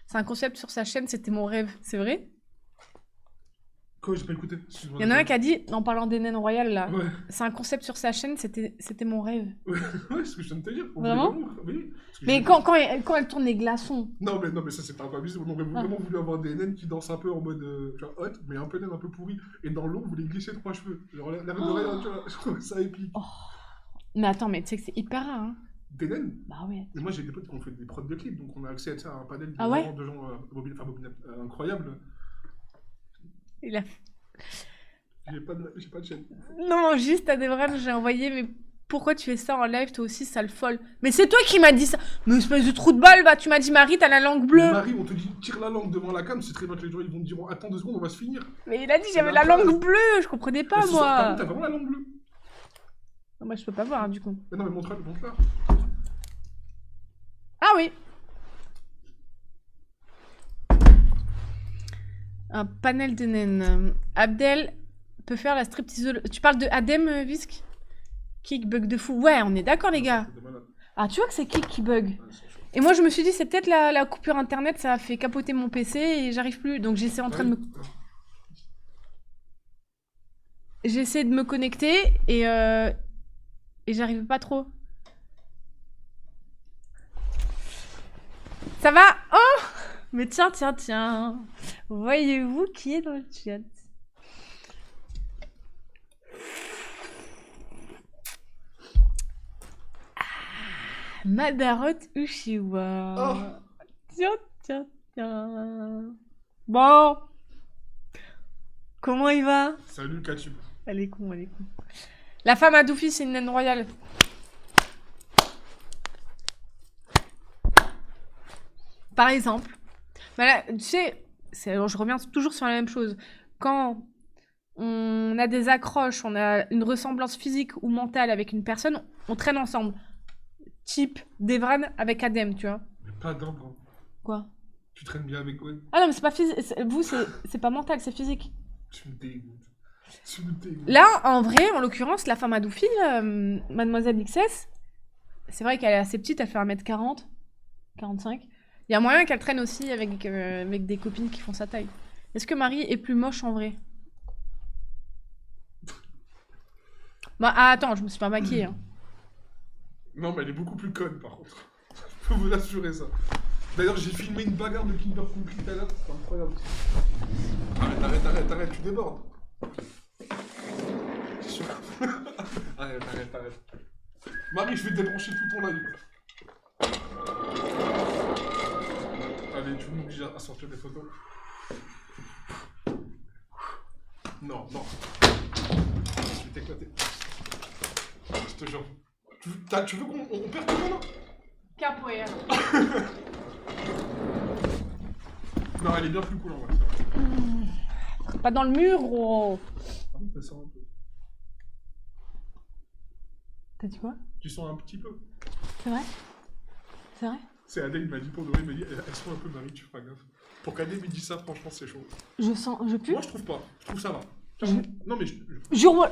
C'est un concept sur sa chaîne, c'était mon rêve, c'est vrai? Quoi, j'ai pas écouté. Il y en a un qui a dit, en parlant des naines royales là, Ouais. c'est un concept sur sa chaîne, c'était mon rêve. Ouais, c'est ce que je viens de te dire. On Vraiment? voulait l'amour, oui. Parce que Mais j'ai- quand elle tourne les glaçons. Non, mais ça, c'est pas encore abusé. On aurait vraiment voulu avoir des naines qui dansent un peu en mode genre hot, mais un peu naine, un peu pourri. Et dans l'eau, on voulait glisser 3 cheveux. Genre la reine de rien, tu vois. Je trouve ça épique. Mais attends, mais tu sais que c'est hyper rare, hein? Des naines? Bah ouais. Et moi, j'ai des potes qui ont fait des prods de clips, donc on a accès à ça, à un panel de Ah ouais? gens, incroyables. Il a... J'ai pas de chaîne. Non, juste à Devran, j'ai envoyé, mais pourquoi tu fais ça en live, toi aussi, sale folle? Mais c'est toi qui m'as dit ça! Mais espèce de trou de balle, bah tu m'as dit, Marie, t'as la langue bleue! Marie, on te dit tire la langue devant la cam, c'est très bien que les gens ils vont te dire attends 2 secondes, on va se finir. Mais il a dit, j'avais la la base. langue bleue, je comprenais pas, Mais ce soir, par moi! contre, t'as vraiment la langue bleue. Non, moi, je peux pas voir, hein, du coup. Mais non, mais montre-la. Ah oui! Un panel de naines. Abdel peut faire la striptease. Tu parles de Adem, Visc? Kick bug de fou. Ouais, on est d'accord, les gars. C'est de malade. Ah, tu vois que c'est Kick qui bug. Ouais, c'est chaud. Et moi, je me suis dit, c'est peut-être la coupure internet, ça a fait capoter mon PC et j'arrive plus. Donc, j'essaie de me connecter et j'arrive pas trop. Ça va? Oh! Mais tiens. Voyez-vous qui est dans le chat? Madarot Ushiwa. Oh. Tiens. Bon. Comment il va? Salut, Kachub. Elle est con, elle est con. La femme à Doofy, c'est une naine royale. Par exemple, bah là, tu sais, je reviens toujours sur la même chose. Quand on a des accroches, on a une ressemblance physique ou mentale avec une personne, on traîne ensemble. Type Devran avec Adem, tu vois. Mais pas d'Ambre. Hein. Quoi? Tu traînes bien avec Gwen. Ah non, mais c'est pas physique. Vous, c'est pas mental, c'est physique. Tu me dégoûtes. Tu me dégoûtes. Là, en vrai, en l'occurrence, la femme à Doofy, Mademoiselle XS, c'est vrai qu'elle est assez petite, elle fait 1m40, 45. Il y a moyen qu'elle traîne aussi avec des copines qui font sa taille. Est-ce que Marie est plus moche en vrai? Bah, attends, je me suis pas maquillée. Hein. Non, mais elle est beaucoup plus conne, par contre. Je peux vous assurer ça. D'ailleurs, j'ai filmé une bagarre de Kinder Cookie tout à l'heure, c'est incroyable. Arrête, tu débordes. C'est sûr. arrête. Marie, je vais débrancher tout ton live. Allez, tu m'obliges à sortir des photos. Non. Je vais t'éclater. Je te jure. Tu veux qu'on perde tout là? Capoeira. Non, elle est bien plus cool en vrai. Pas dans le mur, gros. Ça sent un peu. T'as dit quoi? Tu sens un petit peu. C'est vrai? C'est vrai? C'est Adèle, il m'a dit pour de vrai, il m'a dit elles sont un peu Marie, tu feras gaffe. Pour qu'Adèle me dise ça, franchement, c'est chaud. Je pue? Moi, je trouve pas. Je trouve ça va. Non, mais Jure-moi.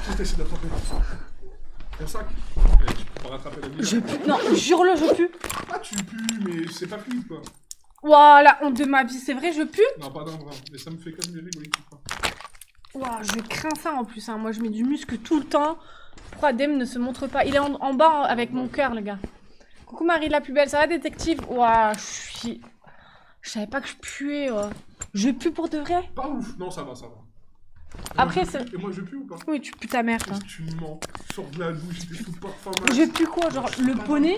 je t'essaie d'attraper. Un sac. Allez, tu peux pas rattraper la vie. Je pue. Non, jure-le, je pue. Ah, tu pues, mais c'est pas fluide, quoi. Ouah, la honte de ma vie, c'est vrai, je pue? Non, pas d'un bras. Mais ça me fait quand même rigoler, tu crois. Ouah, je crains ça en plus. Hein. Moi, je mets du muscle tout le temps. Pourquoi Adem ne se montre pas? Il est en bas avec mon cœur, les gars. Coucou Marie la plus belle, ça va détective? Ouah, je savais pas que je puais. Je pue pour de vrai? Pas ouf. Non, ça va. Après, Et moi, je pue ou pas? Oui, tu pues ta mère, toi. Qu'est-ce que tu mens? Sors de la douche, t'es sous parfum. Je pue quoi? Genre le poney?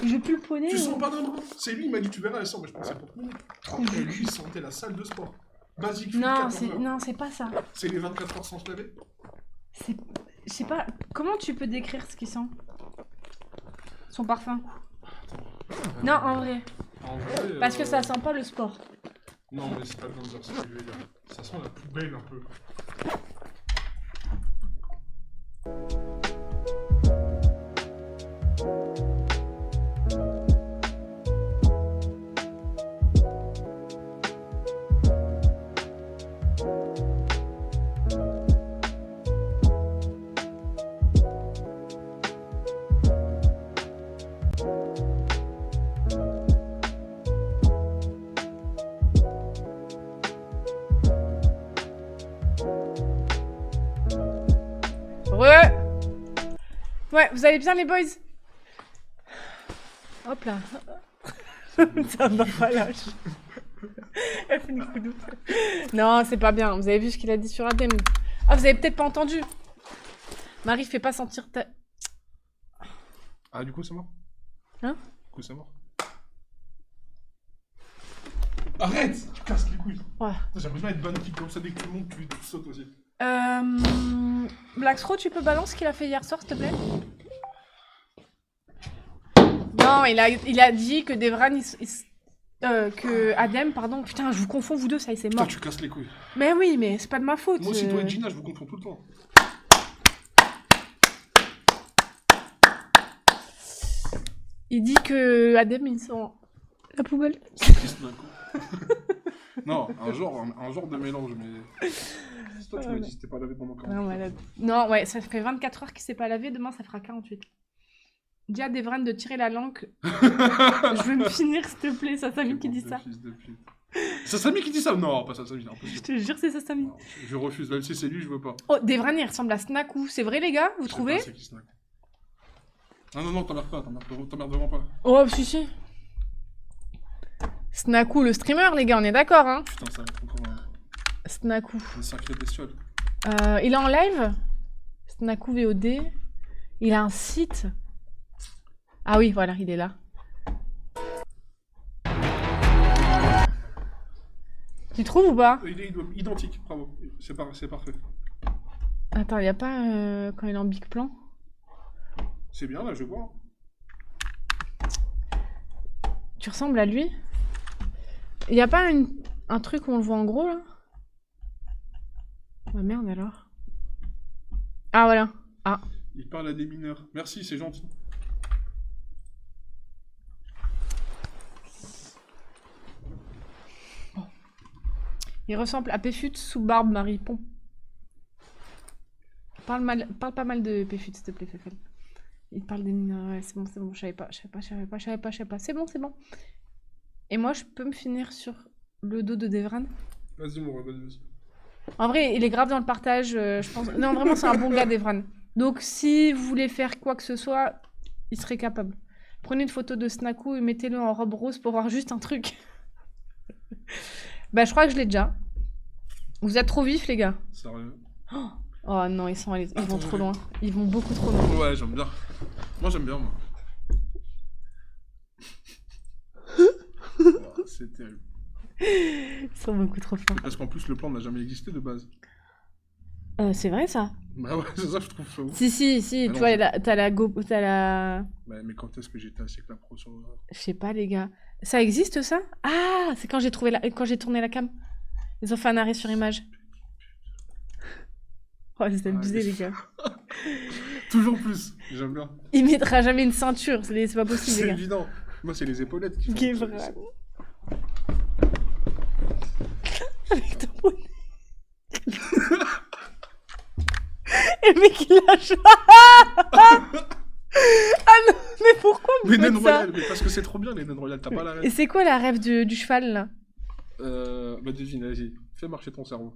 Je pue le poney? Tu sens pas d'un bras? C'est lui, il m'a dit tu verras, elle sent, mais je pensais pour tout le monde. Et lui, il sentait la salle de sport. Basique, Non, c'est pas ça. C'est les 24 heures sans se laver? Je sais pas. Comment tu peux décrire ce qu'il sent? Son parfum. Non, en vrai. Parce que ça sent pas le sport. Non, mais c'est pas le Ganser, c'est ce que je vais dire. Ça sent la poubelle un peu. Ouais, vous allez bien les boys? Hop là. Ça m'a pas lâché. Elle fait une coudoute. Non, c'est pas bien. Vous avez vu ce qu'il a dit sur Adem? Ah, vous avez peut-être pas entendu. Marie, fais pas sentir ta... Ah, du coup, c'est mort? Hein? Du coup, c'est mort. Arrête! Tu casses les couilles. Ouais. J'aimerais bien être ban kick comme ça, dès que tu montes, tu sautes aussi. Blackstro, tu peux balancer ce qu'il a fait hier soir, s'il te plaît? Non, il a dit que Devran, que Adem, pardon. Putain, je vous confonds vous deux, ça y est, c'est mort. Toi, tu casses les couilles. Mais oui, mais c'est pas de ma faute. Moi aussi, toi et Gina, je vous confonds tout le temps. Il dit que Adem, ils sont la poubelle. C'est triste d'un coup. Non, un genre de mélange, mais... Toi, tu m'as dit que c'était pas lavé pendant 40 jours. Non, ouais, ça fait 24 heures qu'il s'est pas lavé, demain ça fera 48. Dis à Devran de tirer la langue. Je veux me finir, s'il te plaît, Sasami qui dit ça. Sasami qui dit ça? Non, pas Sasami, impossible. Je te jure, c'est Sasami. Non, je refuse, même si c'est lui, je veux pas. Oh, Devran, il ressemble à Snaku. C'est vrai, les gars? Vous trouvez? C'est qui Snack? Non, t'emmerdes pas, t'emmerdes vraiment pas. Oh, si. Snaku, le streamer, les gars, on est d'accord, hein? Putain, ça va être encore Snaku. une sacrée bestiole. Il est en live? Snaku VOD. Il a un site. Ah oui, voilà, il est là. Tu trouves ou pas? Il est identique, bravo. C'est parfait. Attends, y a pas quand il est en big plan? C'est bien, là, je vois. Tu ressembles à lui? Y a pas un truc où on le voit en gros, là? Ah merde, alors. Ah, voilà. Ah. Il parle à des mineurs. Merci, c'est gentil. Il ressemble à Péfut sous barbe Marie Pont. Parle pas mal de Péfut, s'il te plaît, Fefel. Il parle des mineurs. Ouais, c'est bon, je savais pas. C'est bon. Et moi, je peux me finir sur le dos de Devran? Vas-y, mon roi, vas-y. En vrai, il est grave dans le partage, je pense. Non, vraiment, c'est un bon gars, Devran. Donc, si vous voulez faire quoi que ce soit, il serait capable. Prenez une photo de Snaku et mettez-le en robe rose pour voir juste un truc. Bah, je crois que je l'ai déjà. Vous êtes trop vifs, les gars. Sérieux? Oh non, ils vont trop loin. Ils vont beaucoup trop loin. Ouais, j'aime bien. Moi, j'aime bien, moi. C'est terrible. Ils sont beaucoup trop forts. Parce qu'en plus, le plan n'a jamais existé de base. C'est vrai, ça? Bah ouais, c'est ça, je trouve ça ouf. Si, Ah tu non, vois, t'as la... Mais quand est-ce que j'étais assez que la pro sur... Je sais pas, les gars. Ça existe, ça? Ah, c'est quand j'ai tourné la cam. Ils ont fait un arrêt sur image. Oh, c'est abusé, les gars. Toujours plus, j'aime bien. Il mettra jamais une ceinture, c'est pas possible, les C'est gars. évident. Moi, c'est les épaulettes qui font... Guevran. Avec ton bonnet. Et le mec, il lâche. Ah non, mais pourquoi vous Mais faites Nen ça? Royal, mais parce que c'est trop bien, les Nen Royal, t'as pas la Et rêve. c'est quoi la rêve du cheval, là? Bah devine, vas-y, fais marcher ton cerveau.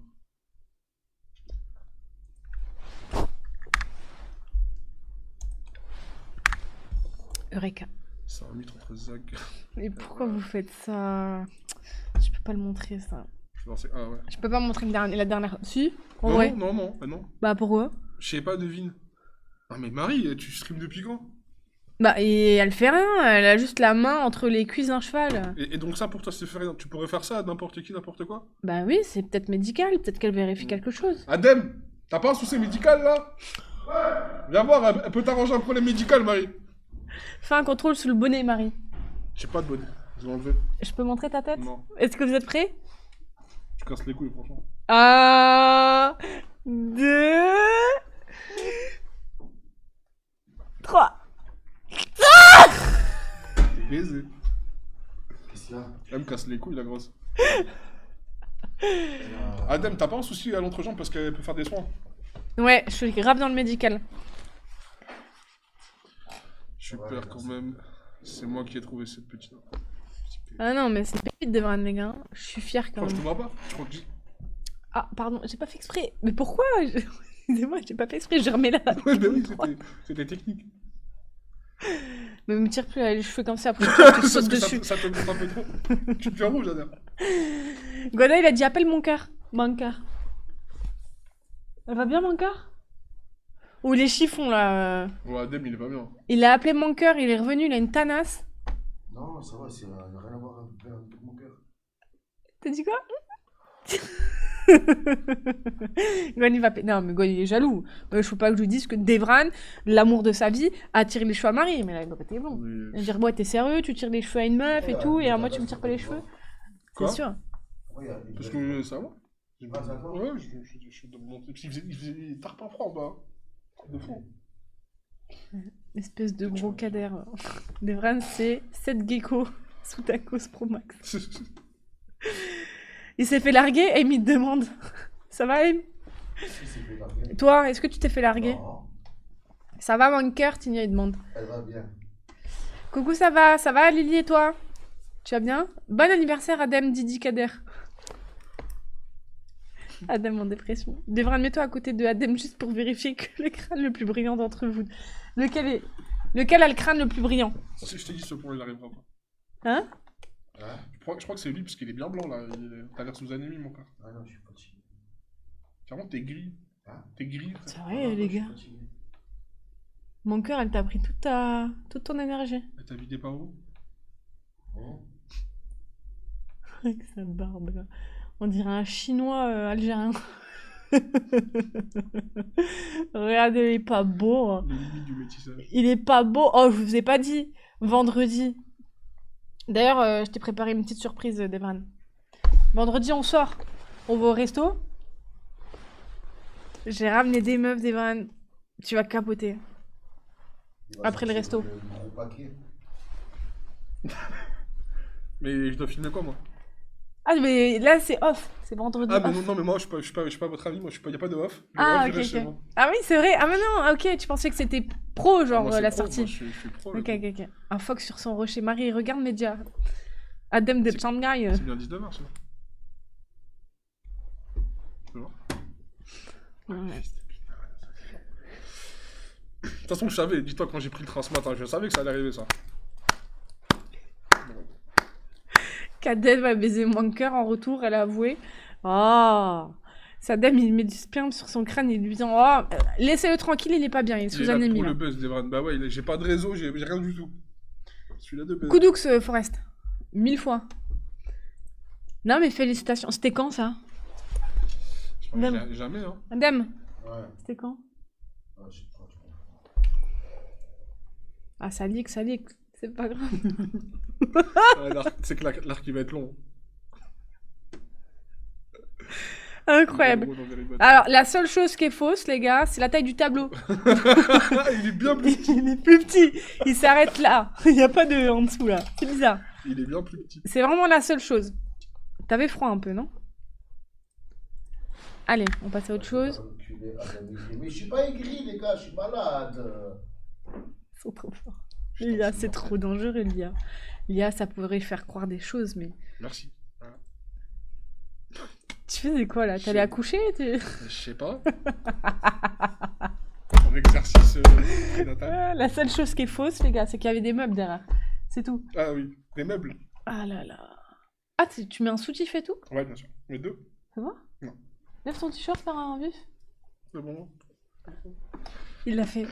Eureka. C'est un mythe entre Zach. Mais pourquoi vous faites ça? Je peux pas le montrer, ça. Ah ouais. Je peux pas montrer la dernière... Si? En Non, vrai. non. Bah, pourquoi? Je sais pas, devine. Ah mais Marie, tu streams depuis quand? Bah, et elle fait rien, elle a juste la main entre les cuisses d'un cheval. Et donc ça pour toi c'est fait rien, tu pourrais faire ça à n'importe qui, n'importe quoi? Bah oui, c'est peut-être médical, peut-être qu'elle vérifie quelque chose. Adem, t'as pas un souci médical là? Ouais. Viens voir, elle peut t'arranger un problème médical, Marie. Fais un contrôle sous le bonnet, Marie. J'ai pas de bonnet, je l'ai enlevé. Je peux montrer ta tête? Non, Est-ce que vous êtes prêts? tu casses les couilles franchement. 1, 2, 3. T'es baisé. Qu'est-ce qu'il y a? Elle me casse les couilles la grosse. Adem, t'as pas un souci à l'entrejambe parce qu'elle peut faire des soins? Ouais, je suis grave dans le médical. Super quand même. C'est moi qui ai trouvé cette petite. Ah non, mais c'est pépite de Devran, les gars. Je suis fière quand Je te même. vois pas? Je crois que Ah, pardon, j'ai pas fait exprès. Mais pourquoi? Excusez-moi, j'ai pas fait exprès, je remets là. Ouais, bah oui, c'était technique. Mais me tire plus les cheveux comme ça, après tu Parce sautes que dessus. ça te montre un peu trop. Tu te fais rouge, Adem. Gwada, il a dit appelle mon cœur. Mon cœur. Elle va bien, mon cœur? Ou les chiffons là. Ouais, Adem, il est pas bien. Il a appelé mon cœur, il est revenu, il a une tanasse. Non, ça va, ça n'a rien à voir avec mon cœur. T'as dit quoi? Gwen, il va non, mais Gwen, il est jaloux. Je faut pas que je lui dise que Devran, l'amour de sa vie, a tiré les cheveux à Marie. Mais là, il va péter bon. Il va dire, moi, t'es sérieux, tu tires les cheveux à une meuf et tout, et à moi, tu me tires pas les cheveux. Quoi? C'est sûr. Parce que ça va? Ah, ça va? Ouais, je suis de mon... Il faisait tarpin froid en bas. De fond. Espèce de gros cadère. Devran, c'est 7 geckos sous Tacos Pro Max. Il s'est fait larguer, et il me demande. Ça va, Aim? Toi, est-ce que tu t'es fait larguer? Non, Ça va, mon cœur? Tigna, il demande. elle va bien. Coucou, ça va, Lily et toi? Tu vas bien? Bon anniversaire, Adem, Didi, Kader. Adem en dépression. Devran, mets-toi à côté de Adem juste pour vérifier que le crâne le plus brillant d'entre vous. Lequel a le crâne le plus brillant? Je t'ai dit, ce point, il arrivera pas. Hein? Je crois que c'est lui, parce qu'il est bien blanc, là. T'as l'air sous anémie, mon cœur. Ah non, je suis fatigué. Clairement, t'es gris. Hein? T'es gris. C'est vrai, les gars. Mon cœur, elle t'a pris toute ton énergie. Elle t'a vidé par où? Oh. Avec sa barbe, là. On dirait un chinois algérien. Regardez, il est pas beau. Hein. Les limites du métissage. Il est pas beau. Oh, je vous ai pas dit. Vendredi. D'ailleurs, je t'ai préparé une petite surprise, Devran. Vendredi, on sort. On va au resto. J'ai ramené des meufs, Devran. Tu vas capoter. Après le resto. Gros paquet. Mais je dois filmer quoi, moi? Ah, mais là, c'est off. C'est vendredi Ah, mais off. non, mais moi, je suis pas à votre avis, moi, y a pas de off. Le Ah, off, ok, je reste chez ok. moi. Ah oui, c'est vrai. Ah, mais non, ok, tu pensais que c'était pro, genre, Moi, c'est la pro, sortie. moi, je suis pro. Ok, là. ok, ok. Un Fox sur son rocher. Marie, regarde Média. Adem de C'est- Shanghai. C'est bien 19 mars, là. Tu vois? Ouais. De toute façon, je savais, dis-toi, quand j'ai pris le train ce matin, je savais que ça allait arriver, ça. Kadel va baiser moins cœur en retour, elle a avoué. Ah, Sadam, il met du sperme sur son crâne et lui dit oh, laissez-le tranquille, il est pas bien, il est Il est sous là anémie. pour Là. le buzz, Devran. Bah ouais, j'ai pas de réseau, j'ai rien du tout. Celui-là de buzz. Coudoux, Forest. 1000 fois. Non, mais félicitations. C'était quand ça Jamais, hein. Adem, Ouais. c'était quand Ah, je sais pas, je comprends. Ah, ça leak. C'est pas grave. Ouais, c'est que l'arc, il va être long. Incroyable. Alors, la seule chose qui est fausse, les gars, c'est la taille du tableau. Il est bien plus petit. Il est plus petit. Il s'arrête là. Il n'y a pas de en dessous là. C'est bizarre. Il est bien plus petit. C'est vraiment la seule chose. T'avais froid un peu, non? Allez, on passe à autre chose. Mais je suis pas aigri, les gars, je suis malade. Ils sont trop forts. L'IA, c'est trop dangereux, l'IA. L'IA, ça pourrait faire croire des choses, mais... Merci. Voilà. Tu faisais quoi, là? T'allais accoucher? Je sais pas. Mon exercice prénatal. Ah, la seule chose qui est fausse, les gars, c'est qu'il y avait des meubles derrière. C'est tout. Ah oui, des meubles. Ah là là. Ah, tu mets un soutif et tout? Ouais, bien sûr. Mais deux. Ça va? Non. Lève ton t-shirt, faire un vif. C'est bon. Il l'a fait.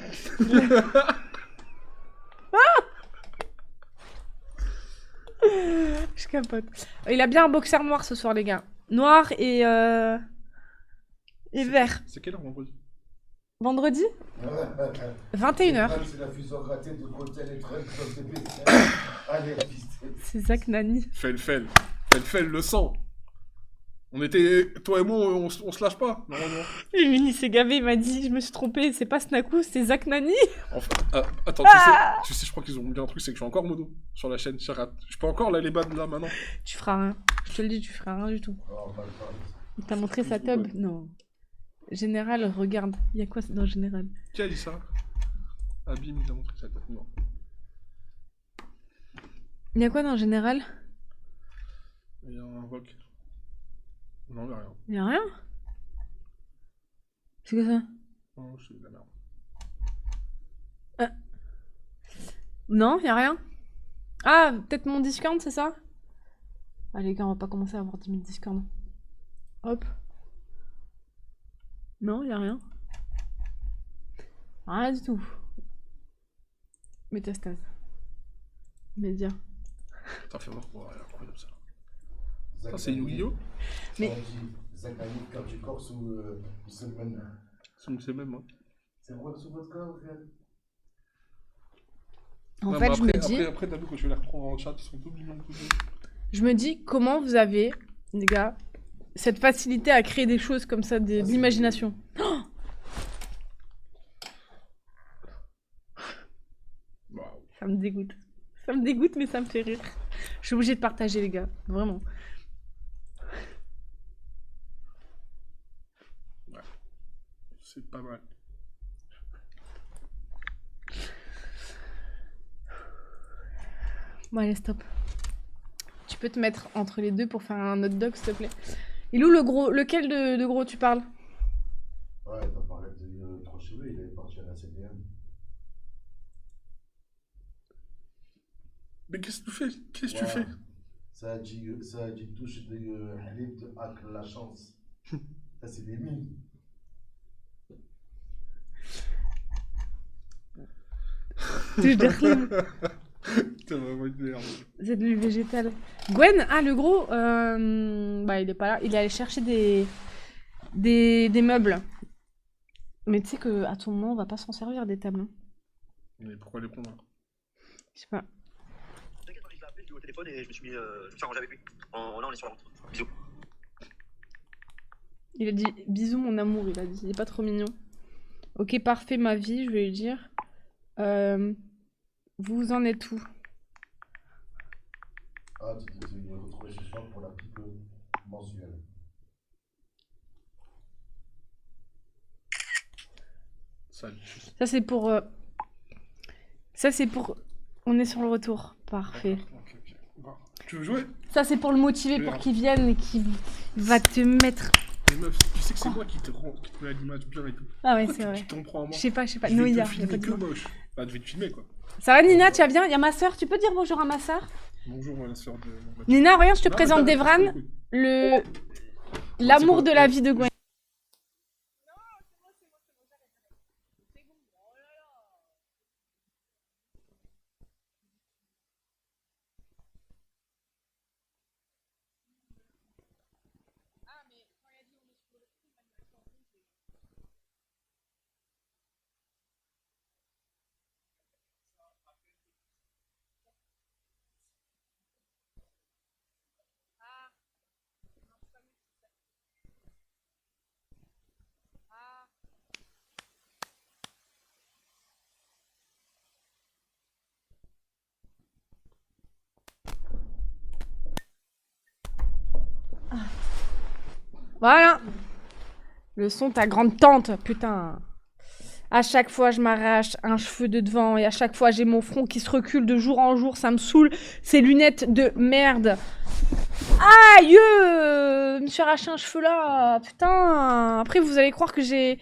Je capote. Il a bien un boxer noir ce soir, les gars. Noir et vert. C'est quelle heure vendredi? Vendredi 21h. C'est la fusion ratée de Cotel et Trump comme des bêtises. Allez, pisté. C'est Zach Nani. Fel, le sang. On était... Toi et moi, on se lâche pas, normalement. Lui, il s'est gavé, il m'a dit je me suis trompé, c'est pas Snaku, c'est Zach Nani. Enfin, attends, tu sais, je crois qu'ils ont mis un truc, c'est que je suis encore mono sur la chaîne Charat. Je peux encore les ban là maintenant. Tu feras rien. Je te le dis, tu feras rien du tout. Oh, mal parlé. Il t'a montré sa tub? Non. Général, regarde. Il y a quoi dans Général? Qui a dit ça? Abim, il a montré sa tête. Non. Il y a quoi dans Général? Il y a un voc. Non, il y a rien. Il y a rien? C'est quoi ça? Non, c'est de la merde. Non, y a rien. Ah, peut-être mon Discord, c'est ça? Ah les gars, on va pas commencer à avoir 10 000 Discord. Hop. Non, y a rien. Rien du tout. Métastase. Média. T'as fait voir quoi? Incroyable ça. Zach Ça, c'est Nani, Yu-Gi-Oh! Mais- Zach Nani, quand tu corps sous une semaine. C'est le même, hein. C'est vrai sous votre corps, frère. En Non, fait, mais je me dis, Après, t'as vu, quand je vais les reprendre en chat, ils sont tous mignons tous deux. je me dis, comment vous avez, les gars, cette facilité à créer des choses comme ça, de Ah, c'est l'imagination. Waouh. Ça me dégoûte. Ça me dégoûte, mais ça me fait rire. Je suis obligée de partager, les gars. Vraiment. C'est pas mal. Bon, allez, stop. Tu peux te mettre entre les deux pour faire un hot dog, s'il te plaît. Il est où le gros? Lequel de gros tu parles? Ouais, t'as parlé de trois cheveux, il est parti à la CDM. Mais qu'est-ce que tu fais? Qu'est-ce que tu Voilà. fais? Ça a dit touche de Halib de Hack la chance. Ça, c'est des mimes. Touche de Khlim. Putain, vraiment une merde. C'est de l'huile végétale. Gwen, ah, le gros, bah, il est pas là. Il est allé chercher des meubles. Mais tu sais qu'à tout moment, on va pas s'en servir des tables. Hein. Mais pourquoi les prendre? Je sais pas. T'inquiète, je l'ai appelé, je l'ai eu au téléphone et je me suis arrangé avec lui. Là, on est sur la route. Bisous. Il a dit bisous mon amour, il a dit. Il est pas trop mignon. Ok, parfait ma vie, je vais lui dire. Vous en êtes où? Ah, tu t'es retrouvé ce soir pour la pipe mensuelle. Salut. Ça c'est pour... Ça c'est pour... On est sur le retour. Parfait. Ok. Bon. Tu veux jouer? Ça c'est pour le motiver, pour qu'il vienne et qu'il va te mettre... Mais meuf, tu sais que c'est moi qui te mets à l'image bien et tout. Ah ouais, Pourquoi c'est vrai. Tu t'en prends à moi. Je sais pas. Je vais Noïa, te y a filmer pas de que mots. moche. Bah, je vais te filmer quoi. Ça va Nina, tu vas bien? Il y a ma soeur, tu peux dire bonjour à ma soeur? Bonjour, moi, la soeur de. Nina, regarde, je te Non, présente mais t'as- Devran, l'amour de la vie de Gwen. Voilà. Le son ta grande tante, putain. À chaque fois, je m'arrache un cheveu de devant et à chaque fois, j'ai mon front qui se recule de jour en jour. Ça me saoule. Ces lunettes de merde. Aïe! Je me suis arraché un cheveu là. Putain. Après, vous allez croire que j'ai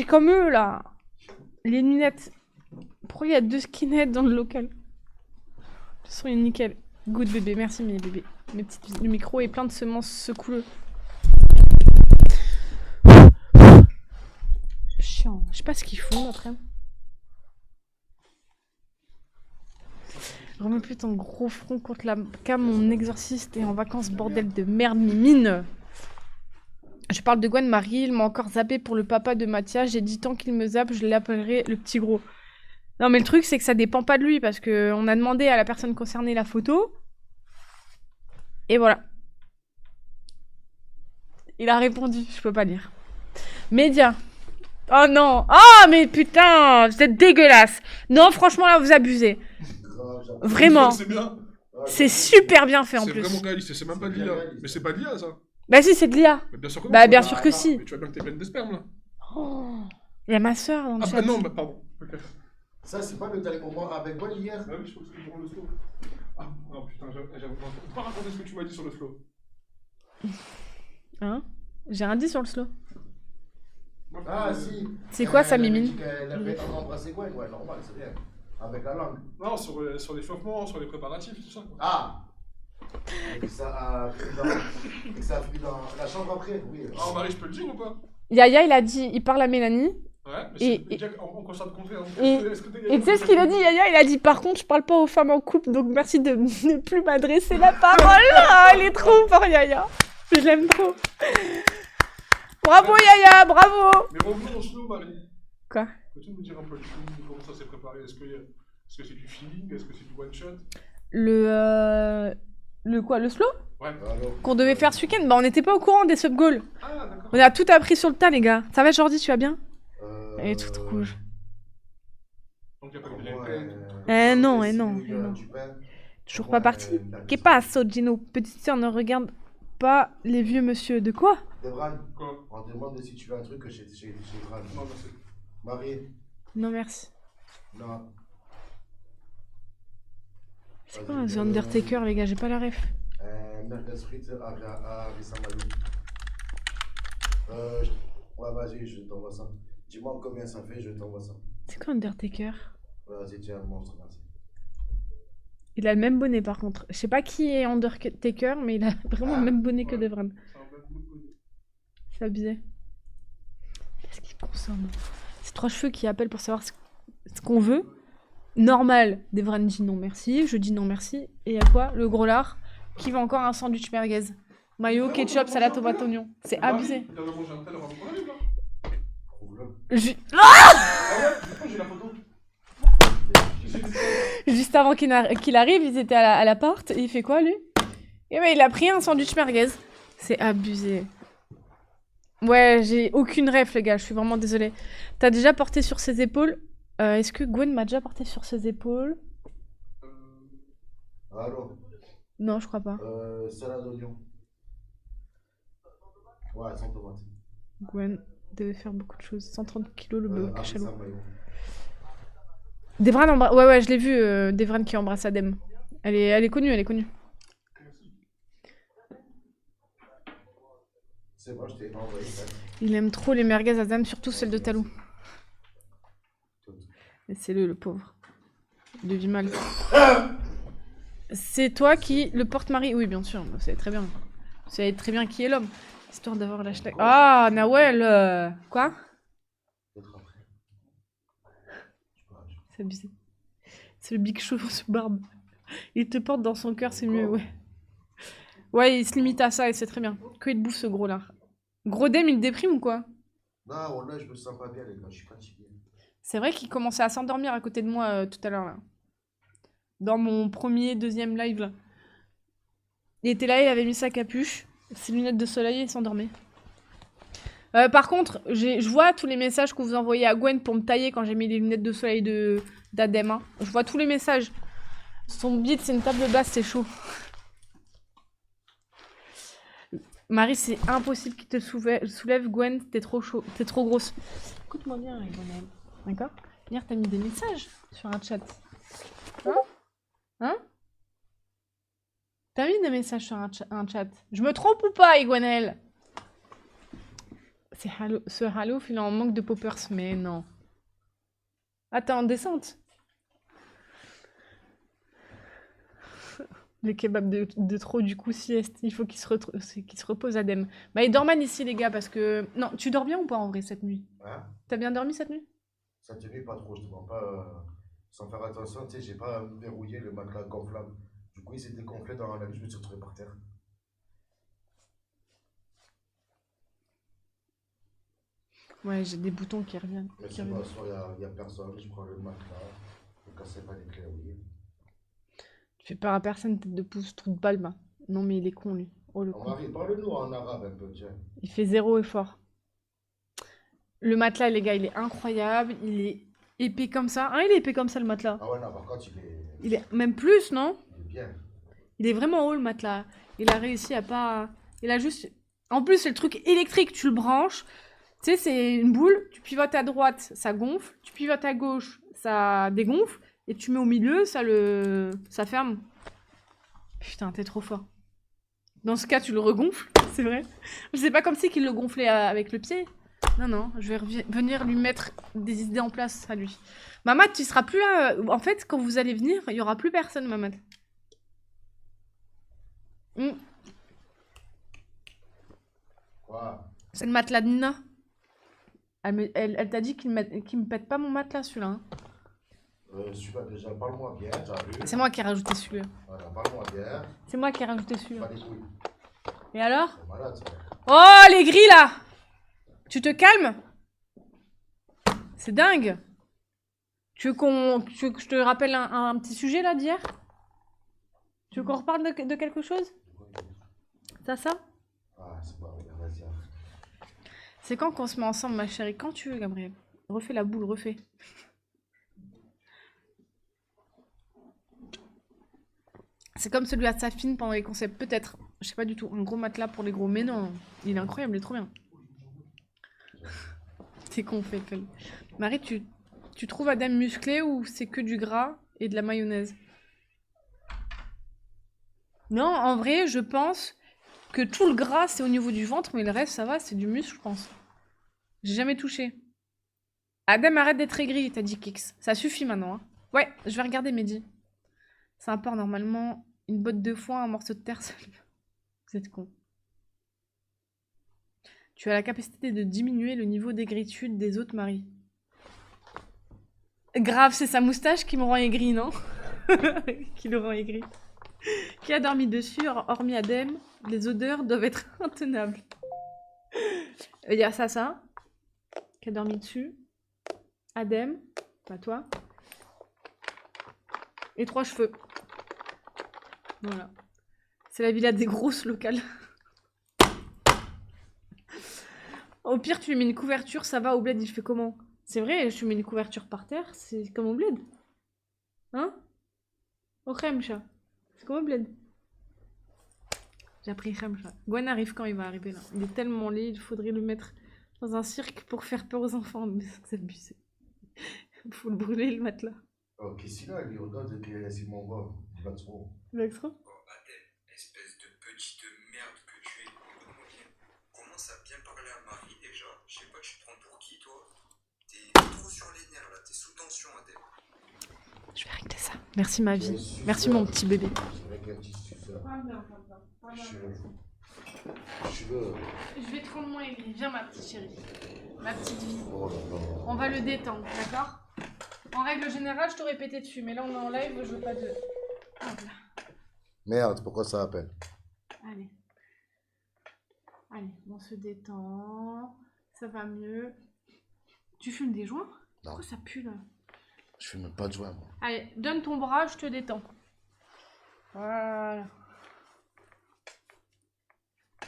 comme eux là. Les lunettes. Pourquoi il y a 2 skinheads dans le local? De toute façon, il est nickel. Good bébé. Merci mes bébés. Le micro est plein de semences secouleux. Chiant. Je sais pas ce qu'ils font après. Remets plus ton gros front contre la cam, mon exorciste est en vacances, bordel de merde, mimine. Je parle de Gwen Marie, il m'a encore zappé pour le papa de Mathias. J'ai dit tant qu'il me zappe, je l'appellerai le petit gros. Non mais le truc c'est que ça dépend pas de lui parce que on a demandé à la personne concernée la photo. Et voilà. Il a répondu, je peux pas lire. Média. Oh non. Ah mais putain, vous êtes dégueulasse. Non franchement là vous abusez. Vraiment. C'est bien. C'est super bien fait en C'est plus. vraiment réaliste, c'est même pas de l'IA. Mais c'est pas de l'IA ça. Bah si c'est de l'IA. Mais bien sûr que Bah non, bien ça sûr va. que si. Mais tu vois bien que t'es pleine de sperme là. Oh, il y a ma soeur dans le Ah chat. bah non, bah pardon. Ok. Ça, c'est pas le dernier moment avec Gwen hier? Ah oui, je pense que je prends le slow. Ah non, putain, j'avoue. Tu peux pas raconter ce que tu m'as dit sur le slow. Hein? J'ai rien dit sur le slow. Ah si. C'est quoi ça, Elle avait Mimine? dit qu'elle avait embrassé Gwen, ouais, normal, c'est bien. Avec la langue. Non, sur l'échauffement, sur les préparatifs, tout ça. Ah! Et que ça a pris dans la chambre après, oui. Ah, Marie, je peux le dire ou pas? Yaya, il a dit, il parle à Mélanie. Ouais, mais Et- c'est Jack, on constate le contraire. Et- Est-ce que t'es- Et tu sais ce qu'il a dit, Yaya? Il a dit, par contre, je parle pas aux femmes en couple, donc merci de ne plus m'adresser la parole. Ah, il est trop fort, Yaya. Je l'aime trop. Bravo, Yaya, bravo. Mais revenons au slow, Marie. Quoi? Peux-tu nous dire un peu le feeling, comment ça s'est préparé? Est-ce que c'est du feeling? Est-ce que c'est du one shot? Le quoi? Le slow? Ouais. Alors, Qu'on devait faire ce week-end? Bah, on n'était pas au courant des sub-goals. Ah, d'accord. On a tout appris sur le tas, les gars. Ça va, Jordi, tu vas bien? Elle est toute rouge. Donc, il n'y a pas de moi, Eh non, si non, il y a non. du pain, Toujours moi, pas parti. la Qu'est-ce passe, Gino? Petite sœur, ne regarde pas les vieux monsieur. De quoi? Devran, Quoi? on demande si tu veux un truc chez Devran. Non, merci. Marie, Non, merci. non. C'est quoi The Undertaker, les gars? J'ai pas la ref. Merguez frites à Rissamalou. Ouais, vas-y, je t'envoie ça. Dis-moi combien ça fait, je t'envoie ça. C'est quoi Undertaker? Vas-y, tiens, monstre, merci. Il a le même bonnet, par contre. Je sais pas qui est Undertaker, mais il a vraiment le même bonnet que Devran. C'est un bon coup. C'est abusé. Qu'est-ce qu'il consomme? C'est 3 cheveux qui appellent pour savoir ce qu'on veut. Normal. Devran dit non merci. Je dis non merci. Et à quoi? Le gros lard qui veut encore un sandwich merguez. Mayo, ketchup, salade, tomate, oignon. C'est abusé. Il vient de manger un tel avant qu'on arrive là. Trouve-le. Ah ouais, du coup, j'ai la photo. Juste avant qu'il arrive, ils étaient à la porte. Et il fait quoi, lui? Et ben, il a pris un sandwich merguez. C'est abusé. Ouais, j'ai aucune ref, les gars. Je suis vraiment désolée. T'as déjà porté sur ses épaules? Est-ce que Gwen m'a déjà porté sur ses épaules? Allô? Non, je crois pas. Salade d'oignon. Ouais, sans tomate. Gwen devait faire beaucoup de choses. 130 kilos le bloc Avec chalot. ça, maillot. Devran embrasse. Ouais, je l'ai vu, Devran qui embrasse Adem. Elle est connue, elle est connue. C'est bon, je t'ai envoyé ça. Il aime trop les merguez Adem, surtout celle de Talou. Laissez-le pauvre. Il vit mal. C'est toi qui le porte-mari? Oui, bien sûr, vous savez très bien. Vous savez très bien qui est l'homme. Histoire d'avoir l'hashtag. Ah, Nawel Quoi? Peut-être après. Je peux rajouter. C'est abusé. C'est le Big Show sous barbe. Il te porte dans son cœur, c'est mieux, ouais. Ouais, il se limite à ça et c'est très bien. Que il bouffe ce gros là. Gros Dem, il déprime ou quoi? Non, là, je me sens pas bien, les gars. Je suis fatigué. C'est vrai qu'il commençait à s'endormir à côté de moi tout à l'heure là. Dans mon deuxième live là. Il était là, il avait mis sa capuche, ses lunettes de soleil et il s'endormait. Par contre, je vois tous les messages que vous envoyez à Gwen pour me tailler quand j'ai mis les lunettes de soleil d'Adem. Hein. Je vois tous les messages. Son beat, c'est une table basse, c'est chaud. Marie, c'est impossible qu'il te soulève, Gwen, t'es trop chaud, t'es trop grosse. Écoute-moi bien, Gwen. D'accord? Hier, t'as mis des messages sur un chat. Hein? T'as mis des messages sur un chat. Je me trompe ou pas, Iguanel? Ce Halo, il est en manque de poppers, mais non. Ah, t'es en descente? Le kebab de trop, du coup, sieste. Il faut qu'il se repose, Adem. Bah, il dorment ici, les gars, parce que... Non, tu dors bien ou pas, en vrai, cette nuit? Hein? T'as bien dormi cette nuit? Cette nuit, pas trop. Je te mens pas. Sans faire attention, tu sais, j'ai pas verrouillé le matelas gonflable. Du coup, il s'est dégonflé dans la nuit. Je me suis retrouvé par terre. Ouais, j'ai des boutons qui reviennent. Mais qui c'est reviennent. pas soir, il y a personne. Je prends le matelas. Ne cassez pas les clés, oui. Tu fais peur à personne, tête de pouce, trou de balle, bah. Non, mais il est con, lui. Oh, le On con. arrive, parle-nous en arabe un peu, tiens. Il fait 0 effort. Le matelas, les gars, il est incroyable. Il est épais comme ça. Ah, il est épais comme ça, le matelas. Ah ouais, non, par contre, Il est même plus, non? il est bien. Il est vraiment haut, le matelas. Il a réussi à pas... Il a juste... En plus, c'est le truc électrique. Tu le branches. Tu sais, c'est une boule. Tu pivotes à droite, ça gonfle. Tu pivotes à gauche, ça dégonfle. Et tu mets au milieu, ça ferme. Putain, t'es trop fort. Dans ce cas, tu le regonfles, c'est vrai. C'est pas comme si qu'il le gonflait avec le pied. Non, non, je vais venir lui mettre des idées en place à lui. Mamad, tu seras plus là. En fait, quand vous allez venir, il y aura plus personne, Mamad. Quoi? C'est le matelas de Nina. Elle t'a dit qu'il me pète pas mon matelas, celui-là. Hein. Celui-là, déjà, parle-moi bien, t'as vu? C'est moi qui ai rajouté celui-là. Voilà, parle-moi bien. C'est moi qui ai rajouté celui-là. Pas les couilles. Et alors? T'es malade, ça. Oh, les grilles, là! Tu te calmes? C'est dingue. Tu veux que je te rappelle un petit sujet, là, d'hier? Tu veux qu'on reparle de quelque chose? Ça? Ah, c'est pas vrai, vas-y. C'est quand qu'on se met ensemble, ma chérie? Quand tu veux, Gabriel. Refais la boule, refais. C'est comme celui à Safine pendant les concepts, peut-être. Je sais pas du tout. Un gros matelas pour les gros. Mais non, il est incroyable, il est trop bien. C'est qu'on fait. Marie, tu trouves Adam musclé ou c'est que du gras et de la mayonnaise? Non, en vrai, je pense que tout le gras, c'est au niveau du ventre, mais le reste, ça va, c'est du muscle, je pense. J'ai jamais touché. Adam, arrête d'être aigri, t'as dit Kix. Ça suffit maintenant. Hein. Ouais, je vais regarder Mehdi. Ça importe normalement une botte de foin, un morceau de terre. Vous êtes con. Tu as la capacité de diminuer le niveau d'aigritude des autres, Marie. Grave, c'est sa moustache qui me rend aigri, non? Qui le rend aigri. Qui a dormi dessus, hormis Adem? Les odeurs doivent être intenables. Il y a ça. Qui a dormi dessus. Adem, pas toi. Et 3 cheveux. Voilà. C'est la villa des grosses locales. Au pire, tu lui mets une couverture, ça va. Au bled, il fait comment? C'est vrai, je lui mets une couverture par terre, c'est comme au bled. Hein? Au Khemcha. C'est comme au bled. J'ai appris Khemcha. Gwen arrive quand il va arriver là. Il est tellement laid, il faudrait le mettre dans un cirque pour faire peur aux enfants. Mais c'est abusé. Faut le brûler le matelas. Oh, qu'est-ce qu'il a, lui, regarde, c'est mon gars. Il va trop. Vexro? Oh, Adèle, espèce de petite merde que tu es. Écoute-moi bien. Commence à bien parler à Marie déjà. Je sais pas, tu te prends pour qui, toi? T'es trop sur les nerfs là, t'es sous tension, Adèle. Je vais régler ça. Merci ma vie. Suceur. Merci mon petit bébé. Avec un petit suceur. Je Je vais te rendre moins aigri. Viens ma petite chérie. Ma petite vie. Oh là là. On va le détendre, d'accord? En règle générale, je t'aurais pété dessus, mais là on est en live, je veux pas de... Hop là. Merde, pourquoi ça appelle? Allez. Allez, on se détend. Ça va mieux. Tu fumes des joints? Non. Pourquoi ça pue là? Je fume même pas de joint, moi. Allez, donne ton bras, je te détends. Voilà.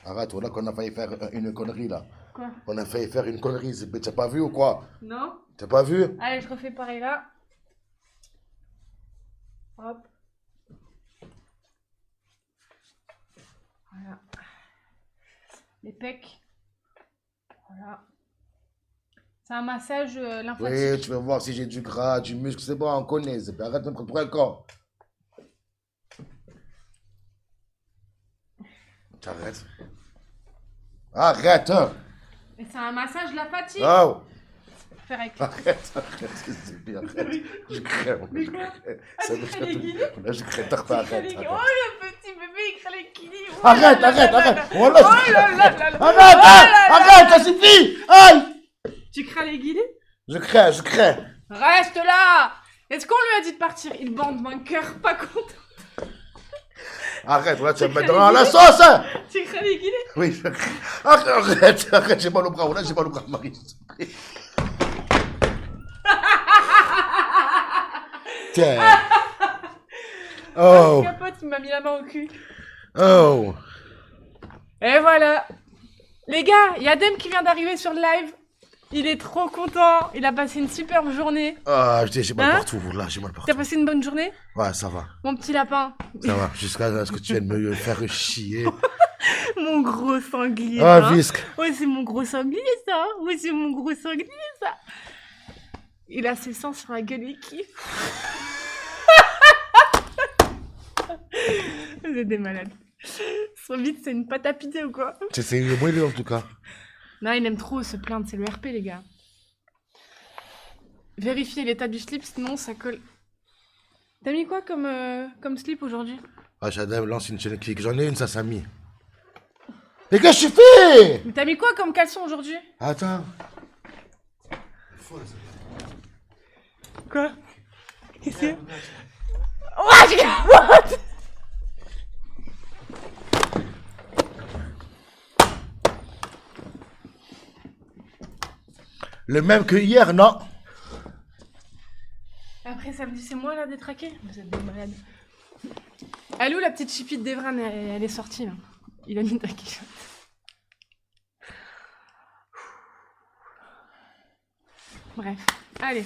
Arrête, voilà qu'on a failli faire une connerie là. Quoi? On a failli faire une connerie, t'as pas vu ou quoi? Non? T'as pas vu? Allez, je refais pareil là. Hop. Voilà. Les pecs. Voilà. C'est un massage lymphatique. Oui, tu veux voir si j'ai du gras, du muscle, c'est bon, on connaît. Arrête de me prendre pour un corps. T'arrêtes. Arrête, hein. Et c'est un massage lymphatique. Oh. Faire avec. Arrête, c'est bien, arrête. Je crève. Mais quoi? Ça tu me crées les guillis? Là, je crève, arrête. Oh le petit bébé, il crée les guillis. Oh Arrête, là là arrête, là arrête. là. Voilà, Oh là là là là. arrête, arrête, ça suffit. Aïe. Tu crées les guillis? Je crève. Reste là. Est-ce qu'on lui a dit de partir? Il bande mon cœur, pas content. Arrête, voilà, tu vas me mettre dans la sauce, hein. Tu crées les guillis? Oui, je crève. Arrête, j'ai mal au bras, voilà, j'ai mal au bras, Marie. Tiens. Oh. Capote, il m'a mis la main au cul. Oh. Et voilà. Les gars, il y a Dem qui vient d'arriver sur le live. Il est trop content. Il a passé une superbe journée. Ah, j'ai mal Hein? partout, là, j'ai mal T'as partout. passé une bonne journée? Ouais, ça va. Mon petit lapin. Ça va, jusqu'à ce que tu viennes me faire chier. Mon gros sanglier. Ah, hein. Visque. Ouais, c'est mon gros sanglier, ça. Ouais, c'est mon gros sanglier, ça. Il a ses sangs sur la gueule, il kiffe. Vous êtes des malades. Son vide, c'est une pâte à pizza ou quoi? C'est le moelleux, en tout cas. Non, il aime trop se plaindre, c'est le RP, les gars. Vérifiez l'état du slip, sinon ça colle. T'as mis quoi comme slip aujourd'hui? Ah, Shadem lance une chaîne clique. J'en ai une, ça s'est mis. Mais qu'est-ce que je fais? Mais t'as mis quoi comme caleçon aujourd'hui? Attends. Quoi? Qu'est-ce que c'est? Oh, j'ai capote! Le même que hier, non? Après, ça me dit c'est moi là détraqué? Vous êtes des malades. Elle est où la petite chipie d'Evran? Elle est sortie là. Il a mis ta quichotte. Bref, allez.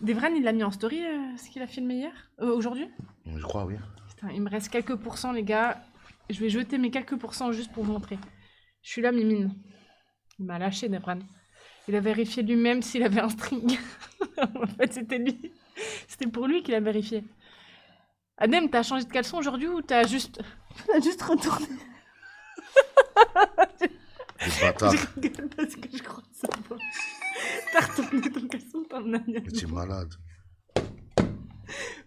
Devran, il l'a mis en story, ce qu'il a filmé hier? Aujourd'hui? Je crois, oui. Putain, il me reste quelques pourcents, les gars. Je vais jeter mes quelques pourcents juste pour vous montrer. Je suis là, Mimine. Il m'a lâché, Devran. Il a vérifié lui-même s'il avait un string. En fait, c'était lui. C'était pour lui qu'il a vérifié. Adem, t'as changé de caleçon aujourd'hui ou t'as juste... T'as juste retourné? Le bâtard. Je rigole parce que je crois savoir. T'as retourné ton caleçon, t'en as rien. Tu es malade.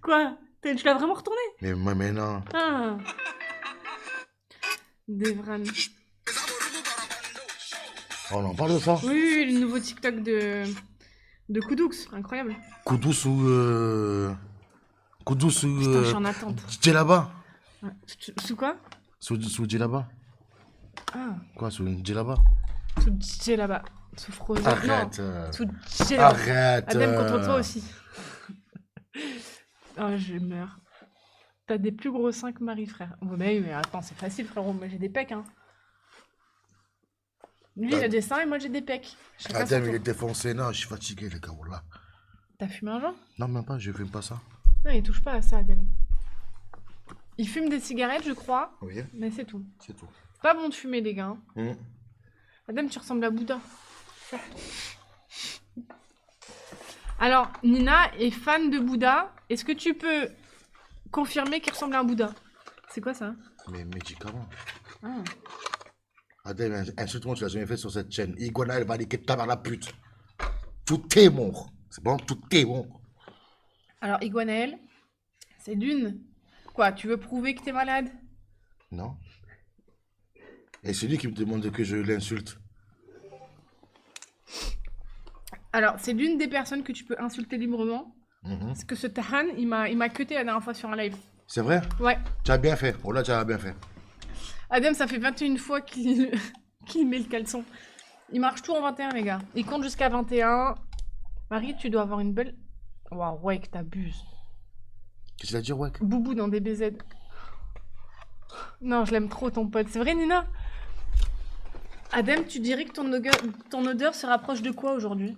Quoi? Tu l'as vraiment retourné? Mais non. Ah. Devran. On en parle de ça? Oui, le nouveau TikTok De Koudoux, incroyable. Kudus ou. Kudus ou. Putain, je suis en attente. Djellaba. Ouais. Sous quoi? Sous Djellaba. Ah, Quoi, sous Djellaba? sous Djellaba. Sous Frozen. Arrête. Non, sous Djellaba. Arrête. Adem contre toi aussi. Oh, je meurs. T'as des plus gros seins que Marie, frère. Oh, mais attends, c'est facile, frérot. Moi, j'ai des pecs, hein. Lui, il a des seins et moi, j'ai des pecs. Je sais pas Adem, sur il toi. est défoncé. Non, je suis fatigué, les gars. Wallah. T'as fumé un joint? Non, même pas, je fume pas ça. Non, il touche pas à ça, Adem. Il fume des cigarettes, je crois, Oui, mais c'est tout. c'est tout. C'est pas bon de fumer, les gars. Hum. Adem, tu ressembles à Bouddha. Alors, Nina est fan de Bouddha. Est-ce que tu peux confirmer qu'il ressemble à un Bouddha? C'est quoi ça? Mais médicaments. Ah. Adem, insulte-moi, tu l'as jamais fait sur cette chaîne. Iguana, elle va niquer ta mère la pute. Tout est mort. C'est bon, tout est mort. Alors, Iguanaël, c'est d'une. Quoi, tu veux prouver que t'es malade? Non. Et c'est lui qui me demande que je l'insulte. Alors, c'est l'une des personnes que tu peux insulter librement. Mhm. Parce que ce Tahan, il m'a cuté la dernière fois sur un live. C'est vrai? Ouais. Tu as bien fait. Oh là, tu as bien fait. Adem, ça fait 21 fois qu'il qu'il met le caleçon. Il marche tout en 21, les gars. Il compte jusqu'à 21. Marie, tu dois avoir une belle... Waouh, ouais, que t'abuses. Qu'est-ce que tu vas dire, ouais? Boubou dans DBZ. Non, je l'aime trop, ton pote. C'est vrai, Nina? Adem, tu dirais que ton odeur se rapproche de quoi aujourd'hui?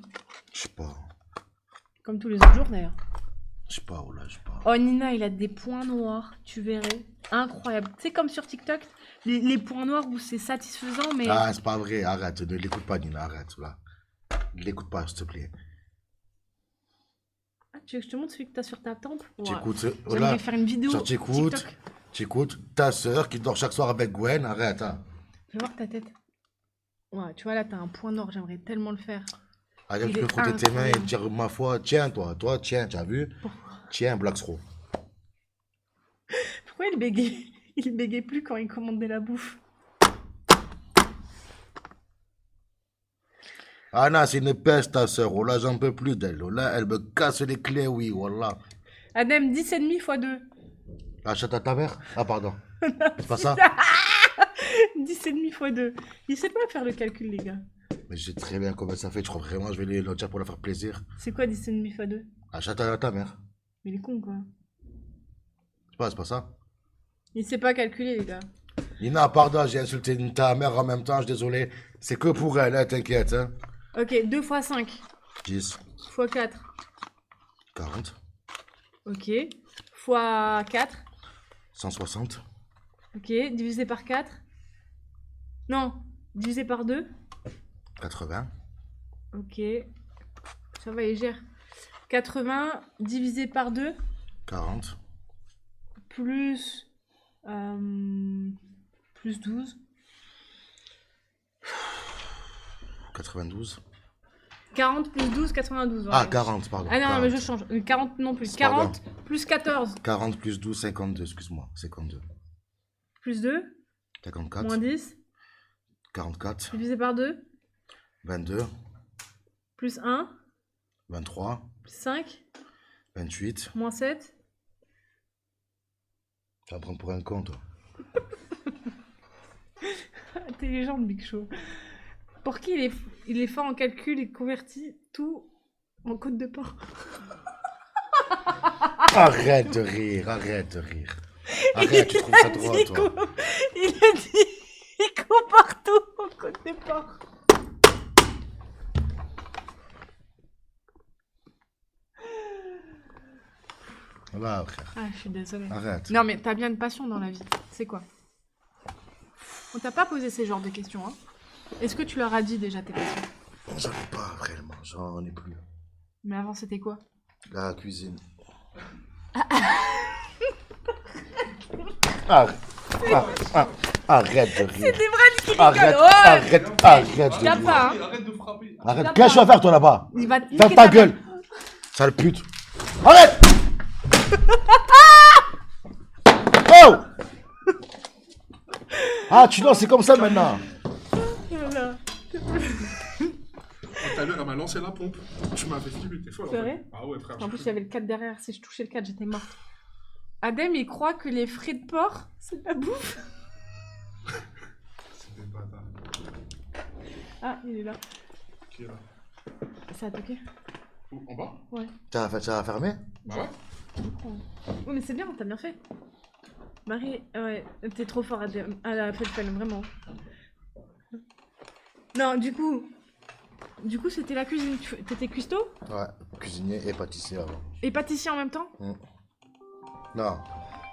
Je sais pas. Comme tous les autres jours, d'ailleurs. Je sais pas, oh là, je sais pas. Oh, Nina, il a des points noirs, tu verrais. Incroyable. C'est comme sur TikTok, les points noirs où c'est satisfaisant, mais... Ah, c'est pas vrai, arrête. Ne l'écoute pas, Nina, arrête, là. Ne l'écoute pas, s'il te plaît. Ah, tu veux que je te montre celui que t'as sur ta tempe? Ouais. T'écoutes, oh J'aimerais là. faire une vidéo Genre, t'écoutes, TikTok. t'écoutes ta soeur qui dort chaque soir avec Gwen, arrête, hein. Fais voir ta tête. Ouais, tu vois, là, t'as un point noir, j'aimerais tellement le faire. Adem, Il tu peux est frotter tes mains et incroyable. dire, ma foi, tiens, toi, tiens, tu as vu? Tiens, Blackstro. Pourquoi il bégait? Il bégait plus quand il commandait la bouffe. Ah non, c'est une peste, ta soeur. Oh là, j'en peux plus d'elle. Oh là, elle me casse les clés, oui, voilà. Adem, 10,5 x 2. Achète à ta mère? Ah, pardon. C'est pas ça? 10,5 x 2. Il sait pas faire le calcul, les gars. Mais je sais très bien comment ça fait. Tu crois vraiment que je vais le dire pour la faire plaisir? C'est quoi 10,5 x 2? Achète à ta mère. Mais il est con, quoi. C'est pas ça? Il sait pas calculer, les gars. Nina, pardon, j'ai insulté ta mère en même temps, je suis désolé. C'est que pour elle, hein, t'inquiète. Hein. Ok, 2 x 5 10, x 4. 40, Ok. x 4. 160, Ok. Divisé par 4. Non. Divisé par 2. 80, Ok. Ça va, il gère. 80 divisé par 2. 40, Plus... plus 12. 92. 40 plus 12, 92. Ah, ouais. 40, pardon. Ah non, 40. mais je change. 40 non plus. C'est pas 40 plus 14. 40 plus 12, 52, excuse-moi. 52. Plus 2. 54, Moins 10. 44, Divisé par 2. 22, Plus 1. 23, Plus 5. 28. Moins 7. Tu vas me prendre pour un con, toi. Intelligent, Big Show. Pour qui il est fort en calcul et convertit tout en code de porc. Arrête de rire, arrête de rire. Arrête, tu trouves ça drôle, toi. Il a dit il compare tout en code de porc. Voilà, frère. Ah, je suis désolée. Arrête. Non, mais t'as bien une passion dans la vie. C'est quoi? On t'a pas posé ces genres de questions, hein? Est-ce que tu leur as dit déjà tes passions? J'en ai pas vraiment, j'en ai plus. Mais avant, c'était quoi? La cuisine. Arrête de rire. C'est des vrais qui Arrête, rigolent. Ouais. arrête Y'a de rire. pas, hein? Arrête de frapper. Arrête, qu'est-ce que tu vas faire toi là-bas? Il va te Ferme niquer ta gueule. Sale pute. Arrête. Oh. Ah, tu danses, c'est comme ça maintenant. Voilà. Tout à l'heure, elle m'a lancé la pompe. Tu m'as fait flipper, t'es folle. C'est en fait. vrai Ah ouais, frère. En plus, il y avait le 4 derrière. Si je touchais le 4, j'étais morte. Adem, il croit que les frais de porc, c'est de la bouffe. C'est des bâtards. Ah, il est là. Qui est là? Ça a toqué. Où, en bas? Tu as fermé? Bah ouais. Oui, mais c'est bien, t'as bien fait. Marie, ouais, t'es trop fort à la Felfel, vraiment. Non, du coup, c'était la cuisine. T'étais cuistot Ouais, cuisinier et pâtissier avant. et pâtissier en même temps? Non,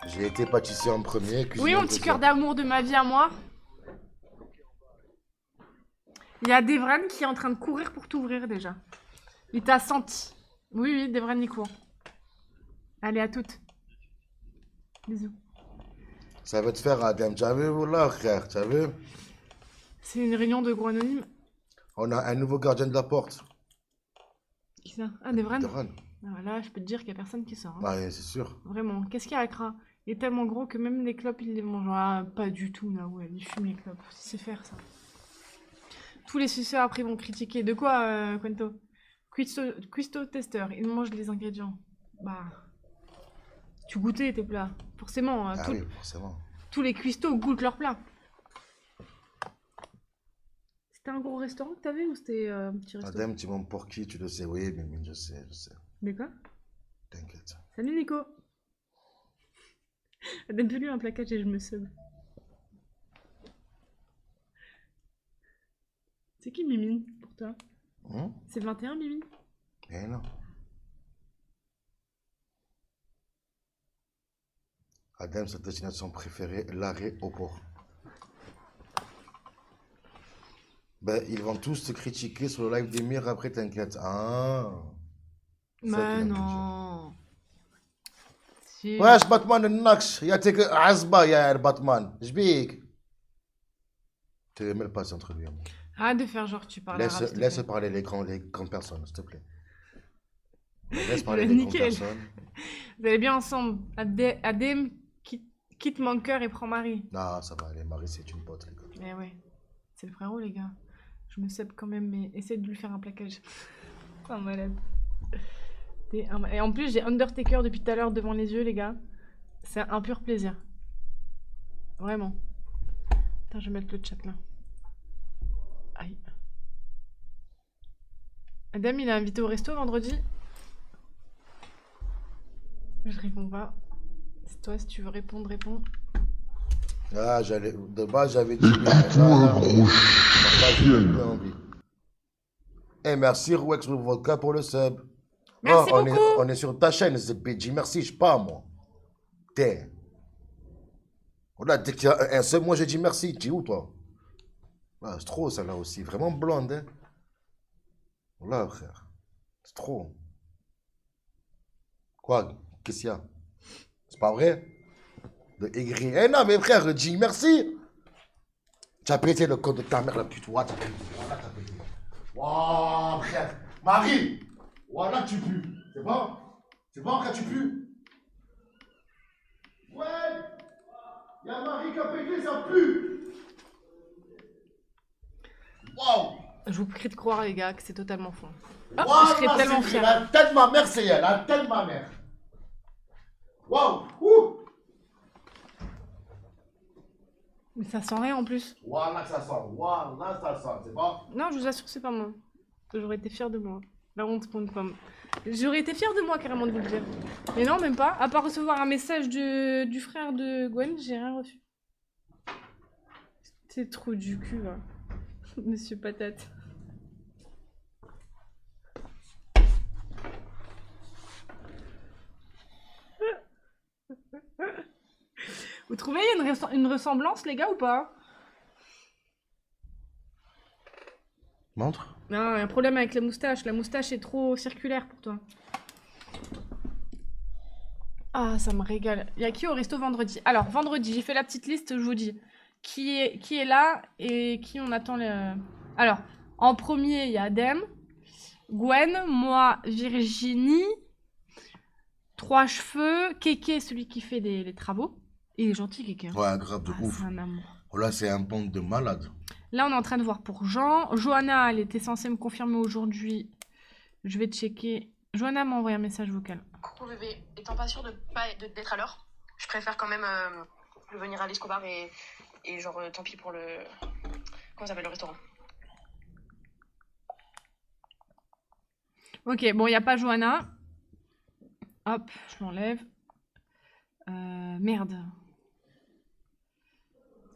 j'ai été pâtissier en premier, cuisinier Oui, en mon petit deuxième. cœur d'amour de ma vie à moi. Il y a Devran qui est en train de courir pour t'ouvrir déjà. Il t'a senti. Oui, Devran, il court. Allez, à toutes. Bisous. Ça veut te faire Adem, tu as vu, voilà, frère, tu as vu? C'est une réunion de gros anonymes. On a un nouveau gardien de la porte. Qui ça? Ah, Devran. Devran. Ah, là, je peux te dire qu'il y a personne qui sort. Hein. Ouais, c'est sûr. Vraiment. Qu'est-ce qu'il y a à Accra? Il est tellement gros que même les clopes, il les mange. Ah, pas du tout, là, ouais. Il fume les clopes. C'est faire, ça. Tous les suceurs après vont critiquer. De quoi, Quento? Cuisto tester. Il mange les ingrédients. Bah. Tu goûtais tes plats. Forcément. Ah oui, forcément. Tous les cuistots goûtent leurs plats. C'était un gros restaurant que t'avais ou c'était un petit resto? Adem, tu m'aimes pour qui? Tu le sais, oui, mais je sais. Mais quoi? T'inquiète. Salut Nico. Donne-lui un plaquage et je me sub. C'est qui Mimine pour toi? C'est le 21 Mimine? Eh non. Adem, sa destination préférée, l'arrêt au port. Ben, ils vont tous te critiquer sur le live d'Emir après, t'inquiète. Ah. Mais non. Si. واش باتمان النكش يعطيك عزبه يا باتمان جبيك tu ne mêles pas entre lui et moi. Arrête de faire genre tu parles arabe, s'il te Laisse plaît. parler les grandes personnes, s'il te plaît. Laisse parler Ouais, les grandes nickel. personnes. Vous allez bien ensemble. Adem quitte mon cœur et prend Marie. Non, ça va aller, Marie, c'est une pote, les gars. Mais ouais. C'est le frérot, les gars. Je me sub quand même, mais essaie de lui faire un plaquage. Oh, malade. Et en plus, j'ai Undertaker depuis tout à l'heure devant les yeux, les gars. C'est un pur plaisir. Vraiment. Attends, je vais mettre le chat là. Aïe. Adam, il est invité au resto vendredi. Je réponds pas. C'est toi, si tu veux répondre, réponds. Ah, de base, j'avais dit. Eh, merci, Rouex, le vodka pour le sub. Merci beaucoup. On est sur ta chaîne, ZBG. Merci, je sais pas, moi. T'es. Voilà, dès qu'il y a un sub, moi, j'ai dit merci. Tu es où, toi? Ah, c'est trop, celle-là aussi. Vraiment blonde, hein. Voilà, frère. C'est trop. Quoi? Qu'est-ce qu'il y a? C'est pas vrai? De aigri. Eh non, mais frère, dis merci. Tu as pété le code de ta mère, la pute. Ouah, t'as pété. Voilà, t'as pété. Waouh, frère. Marie. Voilà, tu pues. C'est bon? C'est bon, frère, tu pues? Ouais. Il y a Marie qui a pété, ça pue. Waouh. Je vous prie de croire, les gars, que c'est totalement faux. Oh, Waouh, je serais tellement fière. La tête de ma mère, c'est elle. La tête de ma mère. Waouh. Ouh. Mais ça sent rien en plus. Voilà que ça sent. Voilà, ça sent. C'est bon? Non, je vous assure, c'est pas moi. J'aurais été fière de moi. La honte pour une femme. J'aurais été fière de moi carrément de vous le dire. Mais non, même pas. À part recevoir un message du frère de Gwen, j'ai rien reçu. C'est trop du cul, là. Monsieur Patate. Vous trouvez une ressemblance, les gars, ou pas? Montre. Non, il y a un problème avec la moustache. La moustache est trop circulaire pour toi. Ah, ça me régale. Il y a qui au resto vendredi? Alors, vendredi, j'ai fait la petite liste, je vous dis. Qui est là et qui on attend les... Alors, en premier, il y a Adem, Gwen, moi, Virginie, Trois Cheveux, Kéké, celui qui fait les travaux. Il est gentil, Kéké. Hein. Ouais, grave de Ah, ouf. c'est un amour. Oh là, c'est un bande de malades. Là, on est en train de voir pour Jean. Johanna, elle était censée me confirmer aujourd'hui. Je vais checker. Johanna m'a envoyé un message vocal. Coucou bébé, étant pas sûre d'être à l'heure, je préfère quand même venir à l'Escobar et genre tant pis pour le... Comment ça s'appelle le restaurant? Ok, bon, il n'y a pas Johanna. Hop, je l'enlève. Merde.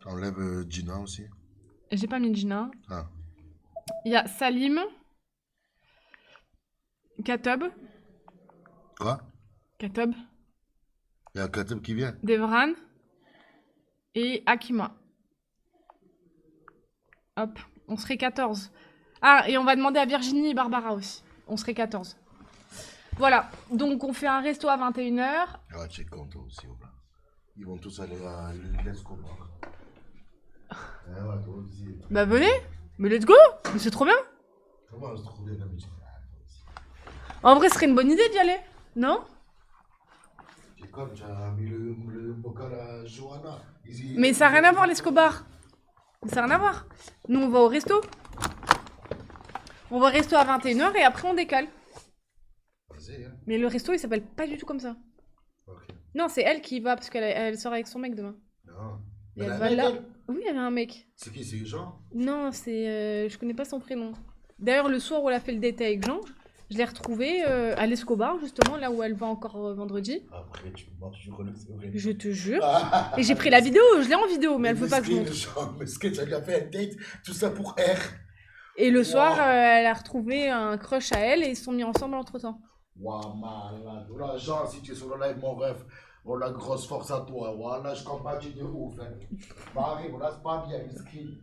Enlève Gina aussi. J'ai pas mis Gina. Ah. Il y a Salim. Katob. Quoi? Katob. Il y a Kateb qui vient. Devran. Et Akima. Hop, on serait 14. Ah, et on va demander à Virginie et Barbara aussi. On serait 14. Voilà, donc on fait un resto à 21h. Ah, tu es content aussi, là. Ils vont tous aller à l'Escobar. Ouais, toi aussi. Bah venez, mais let's go, mais c'est trop bien. Comment se trouver la musique? En vrai, ce serait une bonne idée d'y aller, non? C'est comme tu as mis le bocal à Johanna. Mais ça n'a rien à voir l'Escobar. Ça n'a rien à voir. Nous, on va au resto. On va au resto à 21h et après on décale. Vas-y, hein. Mais le resto, il s'appelle pas du tout comme ça. Ok. Non, c'est elle qui va parce elle sort avec son mec demain. Non. Et Elle elle a va un là. mec, elle? Oui, elle a un mec. C'est qui? C'est Jean? Non, c'est. Je connais pas son prénom. D'ailleurs, le soir où elle a fait le date avec Jean, je l'ai retrouvée à l'Escobar, justement, là où elle va encore vendredi. Après, tu me jures que c'est vrai. Je te jure. Et j'ai pris la vidéo, je l'ai en vidéo, mais elle veut pas que je montre. Mais ce que tu as fait un date, tout ça pour R. Et le soir, Wow. elle a retrouvé un crush à elle et ils se sont mis ensemble entre temps. Waouh, malade. Voilà, Jean, si tu es sur le live, mon rêve, oh la grosse force à toi. Voilà, je compatis de ouf. Hein. Marie, voilà, c'est pas bien, miskin.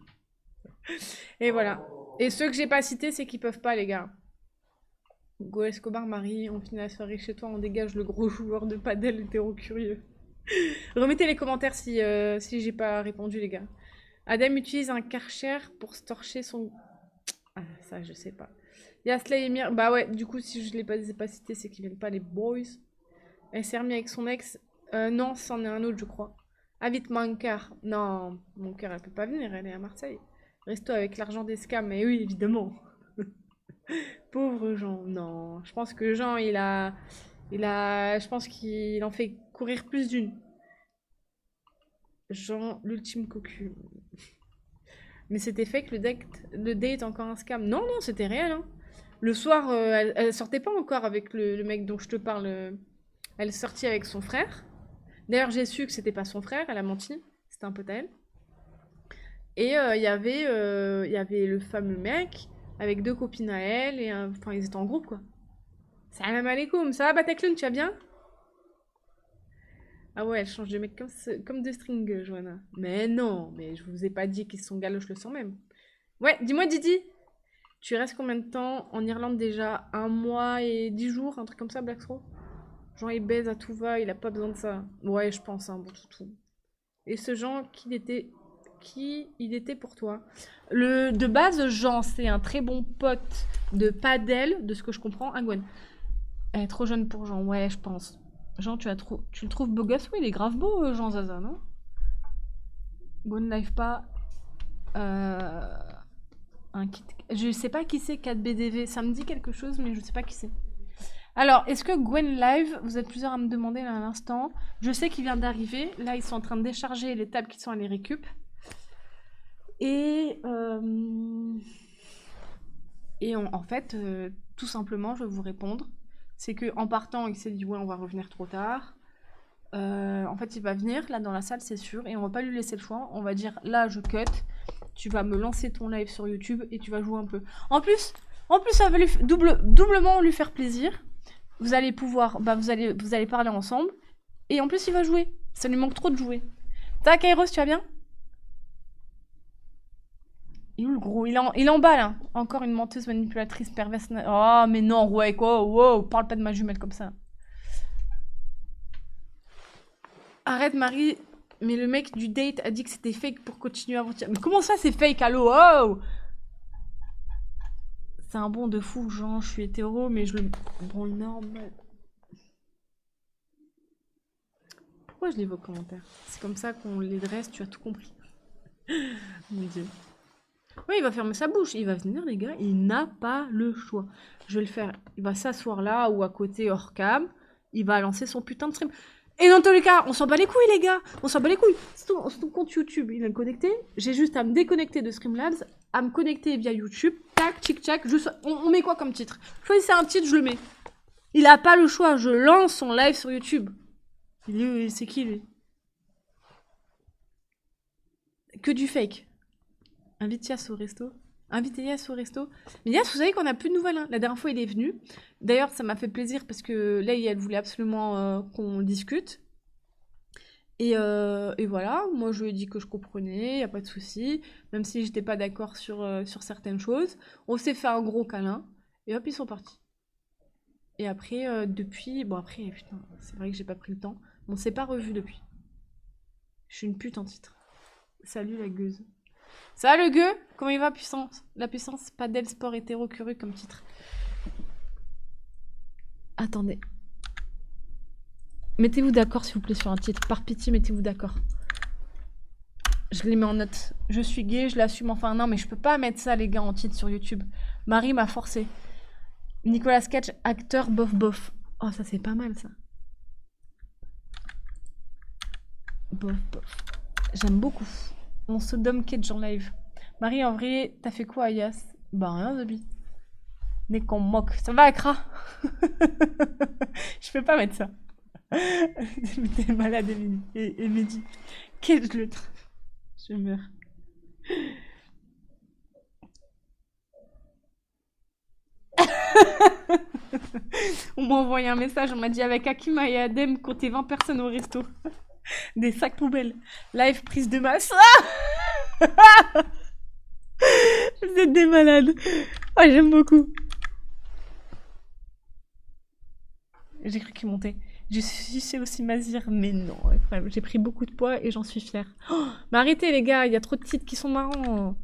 Et voilà. Et ceux que j'ai pas cités, c'est qu'ils peuvent pas, les gars. Go Escobar, Marie, on finit la soirée chez toi, on dégage le gros joueur de padel hétéro curieux. Remettez les commentaires si j'ai pas répondu, les gars. Adam utilise un Karcher pour se torcher son... Ah, ça, je sais pas. Yasla et Mir... Bah ouais, du coup, si je les ai pas cités, c'est qu'ils viennent pas, les boys. Elle s'est remise avec son ex. Non, c'en est un autre, je crois. Invite Mankar. Non, mon cœur, elle peut pas venir, elle est à Marseille. Resto avec l'argent des scams, mais oui, évidemment. Pauvre Jean, non. Je pense que Jean, je pense qu'il en fait courir plus d'une. Jean, l'ultime cocu. Mais c'était fake, le date encore un scam. Non, non, c'était réel, hein. Le soir, elle sortait pas encore avec le mec dont je te parle. Elle sortit avec son frère. D'ailleurs, j'ai su que c'était pas son frère, elle a menti. C'était un pote à elle. Et il y avait le fameux mec avec deux copines à elle. Et enfin, ils étaient en groupe, quoi. Salam alaikum, ça va Bataclan, tu vas bien? Ah ouais, elle change de mec comme de string, Johanna. Mais non, mais je vous ai pas dit qu'ils sont galoches le sang même. Ouais, dis-moi Didi, tu restes combien de temps en Irlande déjà? 1 mois et 10 jours, un truc comme ça, Blackstro? Jean il baise à tout va, il a pas besoin de ça. Ouais, je pense, hein, bon toutou. Et ce Jean, qui il était pour toi? De base, Jean, c'est un très bon pote de padel, de ce que je comprends, à Gwen. Elle est trop jeune pour Jean, ouais, je pense. Jean, tu le trouves beau gosse? Oui, il est grave beau, Jean Zaza, non? Gwen live pas. Un kit... Je sais pas qui c'est 4BDV, ça me dit quelque chose, mais je sais pas qui c'est. Alors, est-ce que Gwen live, vous êtes plusieurs à me demander là à l'instant. Je sais qu'il vient d'arriver, là ils sont en train de décharger les tables qui sont à les récup. Et en fait, tout simplement, je vais vous répondre. C'est qu'en partant, il s'est dit ouais, on va revenir trop tard. En fait, il va venir là dans la salle, c'est sûr, et on va pas lui laisser le choix. On va dire là, je cut. Tu vas me lancer ton live sur YouTube et tu vas jouer un peu. En plus, ça va lui doublement lui faire plaisir. Vous allez pouvoir, vous allez parler ensemble. Et en plus, il va jouer. Ça lui manque trop de jouer. T'as Kairos, tu vas bien? Il est où le gros? Il est en bas là. Encore une menteuse manipulatrice perverse. Oh, mais non, ouais, quoi. Wow, parle pas de ma jumelle comme ça. Arrête, Marie. Mais le mec du date a dit que c'était fake pour continuer à aventure. Mais comment ça, c'est fake, allô? Oh! C'est un bon de fou, genre, je suis hétéro, mais je le branle normal. Pourquoi je lis vos commentaires? C'est comme ça qu'on les dresse, tu as tout compris. Mon Dieu. Oui, il va fermer sa bouche. Il va venir, les gars. Il n'a pas le choix. Je vais le faire. Il va s'asseoir là ou à côté hors cam. Il va lancer son putain de stream. Et dans tous les cas, on s'en bat les couilles, les gars. On s'en bat les couilles. C'est ton compte YouTube, il est connecté. J'ai juste à me déconnecter de Streamlabs, à me connecter via YouTube. Tac, tchic-tchac. On met quoi comme titre? Choisissez un titre, je le mets. Il a pas le choix. Je lance son live sur YouTube. C'est qui, lui? Que du fake. Invite Yass au resto. Invitez Yass au resto. Mais Yass, vous savez qu'on a plus de nouvelles. Hein. La dernière fois, il est venu. D'ailleurs, ça m'a fait plaisir parce que là, elle voulait absolument qu'on discute. Et voilà, moi, je lui ai dit que je comprenais, y a pas de souci. Même si j'étais pas d'accord sur certaines choses. On s'est fait un gros câlin. Et hop, ils sont partis. Et après, depuis... Bon, après, putain, c'est vrai que j'ai pas pris le temps. On s'est pas revu depuis. Je suis une pute en titre. Salut la gueuse. Ça va le gueux? Comment il va, puissance? La puissance, padel sport hétéro curieux comme titre. Attendez. Mettez-vous d'accord s'il vous plaît sur un titre. Par pitié, mettez-vous d'accord. Je les mets en note. Je suis gay, je l'assume. Enfin non, mais je peux pas mettre ça les gars en titre sur YouTube. Marie m'a forcé. Nicolas Cage, acteur bof bof. Oh ça c'est pas mal ça. Bof bof. J'aime beaucoup. On se donne Cage en live. Marie, en vrai, t'as fait quoi, Ayas? Bah, rien, Zabi. Mais qu'on moque. Ça va, Accra? Je peux pas mettre ça. T'es malade, et Mehdi. Cage le train. Je meurs. On m'a envoyé un message, on m'a dit avec Akima et Adem, comptez 20 personnes au resto. Des sacs poubelles. Live prise de masse. Vous êtes des malades. Oh, j'aime beaucoup. J'ai cru qu'il montait. Je suis chez aussi Mazir, mais non. J'ai pris beaucoup de poids et j'en suis fière. Oh, mais arrêtez les gars, il y a trop de titres qui sont marrants.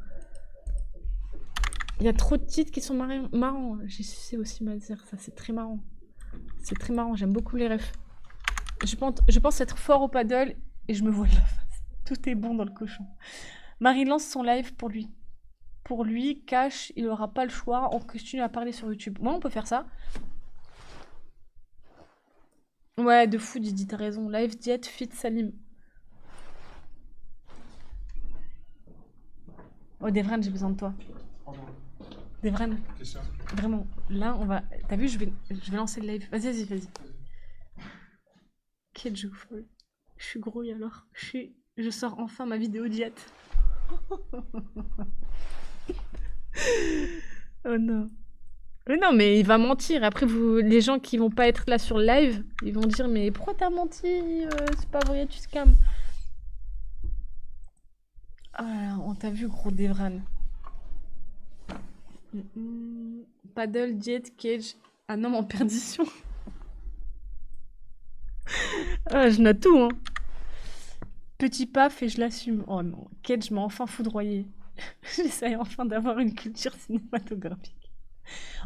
Il y a trop de titres qui sont marrants. J'ai sucé aussi Mazir, ça c'est très marrant. C'est très marrant, j'aime beaucoup les refs. Je pense être fort au paddle et je me vois de la face. Tout est bon dans le cochon. Marie lance son live pour lui. Pour lui, cash, il aura pas le choix. On continue à parler sur YouTube. Moi, on peut faire ça. Ouais, de fou, Didi, t'as raison. Live diète, fit Salim. Oh, Devran, j'ai besoin de toi. Devran, vraiment. Là, on va... T'as vu, je vais lancer le live. Vas-y. Quel jeu folle. Je suis grouille alors. Je sors enfin ma vidéo diète. Oh non. Mais non, mais il va mentir. Après, les gens qui vont pas être là sur le live, ils vont dire mais pourquoi t'as menti? C'est pas vrai, tu scams. Ah, on t'a vu, gros Devran. Paddle, diète, cage. Un homme en perdition. Ah, je note tout, hein. Petit paf et je l'assume. Oh non, Cage m'a enfin foudroyé. J'essaye enfin d'avoir une culture cinématographique.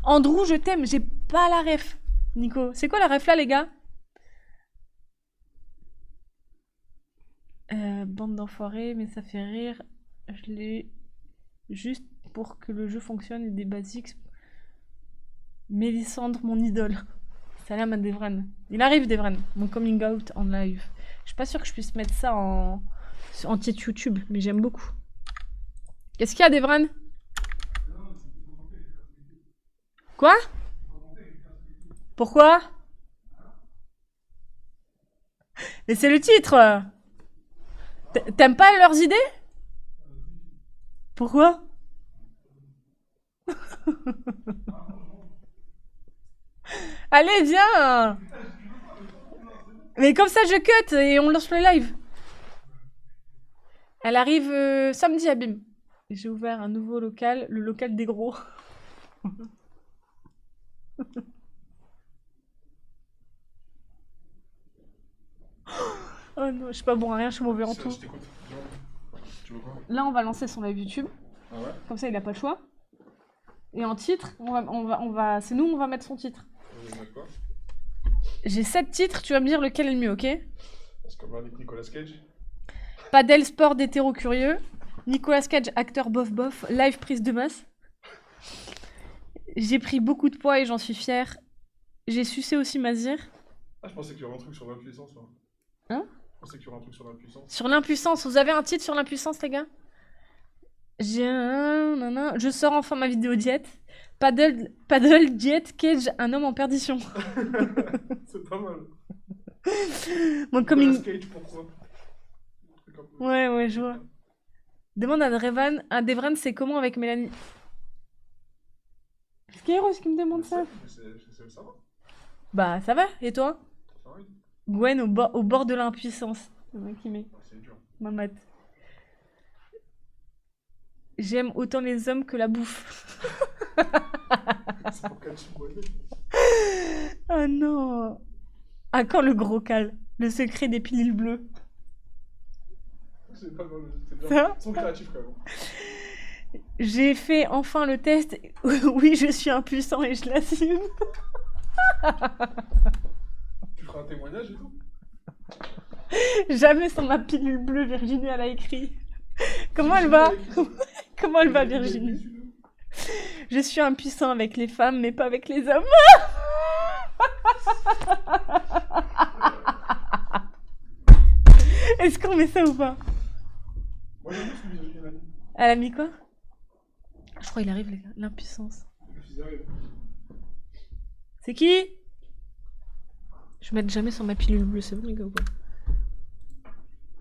Andrew, je t'aime, j'ai pas la ref. Nico, c'est quoi la ref là, les gars? Bande d'enfoirés, mais ça fait rire. Je l'ai juste pour que le jeu fonctionne et des basics. Mélissandre, mon idole. Salam à Devran. Il arrive, Devran. Mon coming out en live. Je suis pas sûre que je puisse mettre ça en titre YouTube, mais j'aime beaucoup. Qu'est-ce qu'il y a, Devran? Quoi? Pourquoi? Mais c'est le titre! T'aimes pas leurs idées? Pourquoi? Allez, viens! Mais comme ça, je cut et on lance le live. Elle arrive samedi à Bim. J'ai ouvert un nouveau local, le local des gros. Oh non, je suis pas bon à rien, je suis mauvais en tout. Je t'écoute. Tu veux quoi? Là, on va lancer son live YouTube. Ah ouais? Comme ça, il a pas le choix. Et en titre, c'est nous, on va mettre son titre. D'accord. J'ai 7 titres, tu vas me dire lequel est le mieux, ok? Est-ce qu'on va avec Nicolas Cage? Padel sport d'hétéro curieux. Nicolas Cage, acteur bof bof, live prise de masse. J'ai pris beaucoup de poids et j'en suis fière. J'ai sucé aussi Mazir. Ah, je pensais qu'il y aurait un truc sur l'impuissance. Là. Hein? Je pensais qu'il y aurait un truc sur l'impuissance. Sur l'impuissance, vous avez un titre sur l'impuissance, les gars? Je sors enfin ma vidéo diète. Paddle, diète, Cage, un homme en perdition. C'est pas mal. Bon, comme Nicolas une... Cage, pourquoi? Ouais, je vois. Demande à Devran. Devran, c'est comment avec Mélanie? C'est Kairos qui me demande ça. Ça va. Bah, ça va, et toi? Ça va. Gwen au bord de l'impuissance. C'est moi qui mets. C'est dur. Mamat. J'aime autant les hommes que la bouffe. C'est pour quel type de Oh non. À quand le gros cal? Le secret des pilules bleues. C'est pas mal, c'est bien. Ça Ils sont créatifs quand même. J'ai fait enfin le test. Oui, je suis impuissant et je l'assume. Tu feras un témoignage et tout? Jamais sans ma pilule bleue, Virginie, elle a écrit. Comment elle va? Comment elle va, Virginie? Je suis impuissant avec les femmes, mais pas avec les hommes. Est-ce qu'on met ça ou pas? Moi j'aime bien ce que Virginie a mis. Elle a mis quoi? Je crois qu'il arrive, les gars. L'impuissance. Ils arrivent. C'est qui? Je mets jamais sur ma pilule bleue, c'est bon, les gars, ou pas?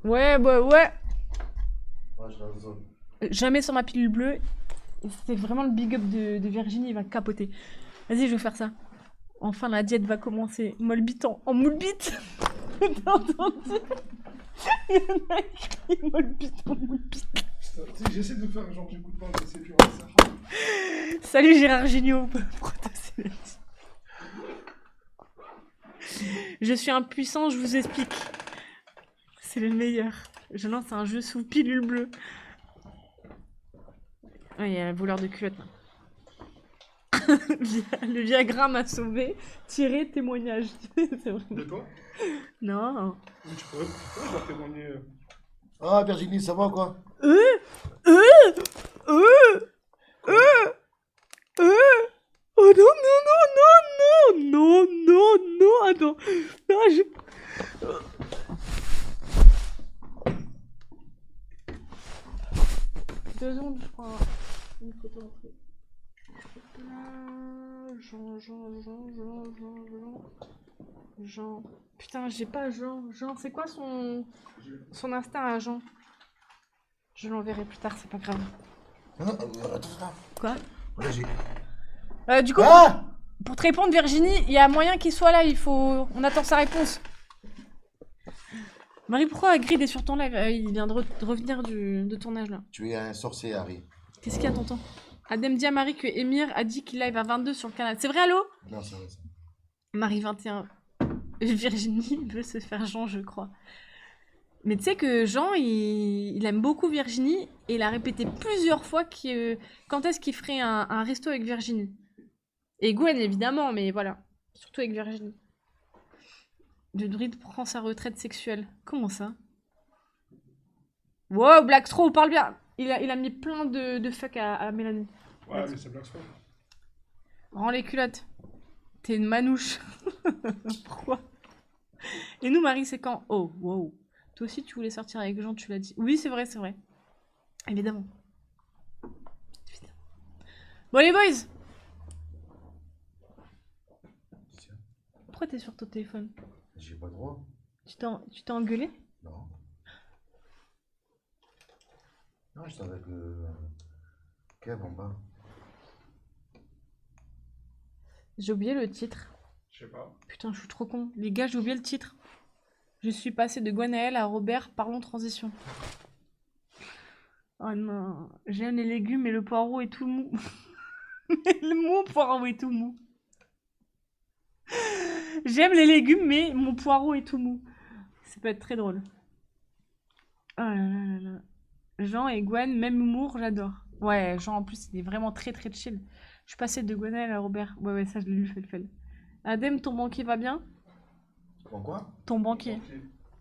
Ouais, bah ouais. Moi, je suis dans la zone. Jamais sur ma pilule bleue. C'est vraiment le big up de Virginie, il va capoter. Vas-y, je vais faire ça. Enfin, la diète va commencer. Molle bite en moule bite. T'as entendu? Il y en a écrit molle bite en moule bite. Putain, j'essaie de faire genre j'écoute pas, mais c'est dur. Salut Gérard Gignot. Je suis impuissant, je vous explique. C'est le meilleur. Je lance un jeu sous pilule bleue. Ah, il y a un voleur de culotte. Là. Le Viagra m'a sauvé. Tiré témoignage. C'est vrai. De toi? Non. Mais tu pourrais genre témoigner. Ah, Virginie, ça va quoi? Oh non, non, attends. Non, je... 2 secondes, je prends une photo en fait. Jean. Putain, j'ai pas Jean. Jean, c'est quoi son Insta à Jean? Je l'enverrai plus tard, c'est pas grave. Non, attends, ça. Quoi? Ouais, j'ai... Du coup, Ah! pour te répondre, Virginie, il y a moyen qu'il soit là, on attend sa réponse. Marie, pourquoi Grid est sur ton live? Il vient de revenir de tournage là. Tu es un sorcier, Harry. Qu'est-ce qu'il y a, tonton? Adem dit à Marie que Emir a dit qu'il live à 22 sur le canal. C'est vrai, allô? Non, c'est vrai. Marie 21. Virginie veut se faire Jean, je crois. Mais tu sais que Jean, il aime beaucoup Virginie et il a répété plusieurs fois quand est-ce qu'il ferait un resto avec Virginie. Et Gwen, évidemment, mais voilà. Surtout avec Virginie. Le druide prend sa retraite sexuelle. Comment ça? Wow, Black Straw, parle bien. Il a mis plein de fuck à Mélanie. Ouais, mais c'est Black Swan. Rends les culottes. T'es une manouche. Pourquoi? Et nous, Marie, c'est quand? Oh, wow. Toi aussi, tu voulais sortir avec Jean, tu l'as dit. Oui, c'est vrai, c'est vrai. Évidemment. Bon, les boys! Pourquoi t'es sur ton téléphone? J'ai pas le droit. Tu t'es engueulé? Non. Non, j'étais avec Kev en bas. J'ai oublié le titre. Je sais pas. Putain, je suis trop con. Les gars, j'ai oublié le titre. Je suis passé de Gwenaël à Robert, parlons transition. Oh non. J'aime les légumes et le poireau est tout mou. Le mot poireau est tout mou. J'aime les légumes, mais mon poireau est tout mou. Ça peut être très drôle. Oh là là là là. Jean et Gwen, même humour, j'adore. Ouais, Jean en plus, il est vraiment très très chill. Je suis passée de Gwenaël à Robert. Ouais, ça je l'ai lu, fait. Adem, ton banquier va bien? Quoi? Ton banquier.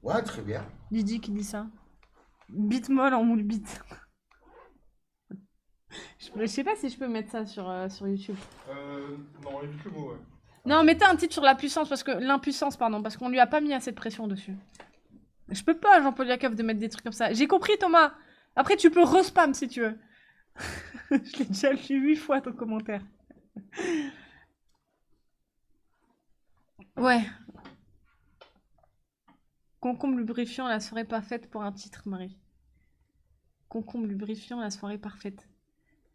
Ouais, très bien. Didi qui dit ça. Bite molle en moule bite. Je sais pas si je peux mettre ça sur YouTube. Non, évite le mot, ouais. Non, mettez un titre sur la puissance, l'impuissance, pardon, parce qu'on lui a pas mis assez de pression dessus. Je peux pas, Jean-Paul Yakov, de mettre des trucs comme ça. J'ai compris, Thomas. Après, tu peux respam si tu veux. Je l'ai déjà lu 8 fois, ton commentaire. Ouais. Concombre lubrifiant, la soirée parfaite pour un titre, Marie. Concombre lubrifiant, la soirée parfaite.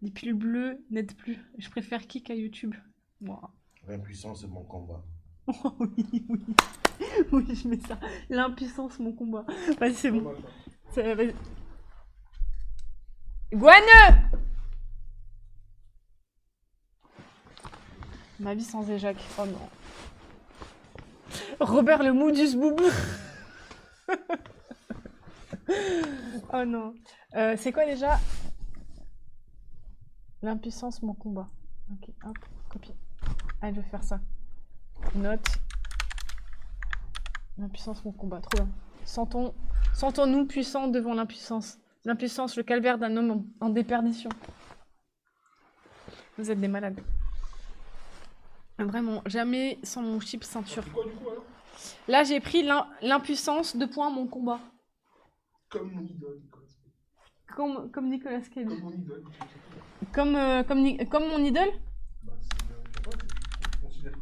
Les pilules bleues n'aident plus. Je préfère Kik à YouTube. Moi. L'impuissance, c'est mon combat. Oh, oui, oui. Oui, je mets ça. L'impuissance, mon combat. Vas-y, c'est Pas bon. mal, ça. Vas-y. Guane! Ma vie sans éjac. Oh non. Robert le Moudus Boubou. Oh non. C'est quoi déjà? L'impuissance, mon combat. Ok, hop, copier. Allez, je vais faire ça. Note. L'impuissance, mon combat. Trop bien. Sentons-nous puissants devant l'impuissance. L'impuissance, le calvaire d'un homme en déperdition. Vous êtes des malades. Vraiment, jamais sans mon chip ceinture. C'est quoi du coup alors? Là, j'ai pris l'impuissance, 2 points, mon combat. Comme mon idole, Nicolas. Comme Nicolas Cage. Comme mon idole. Comme mon idole? Bah, je sais pas, tu considères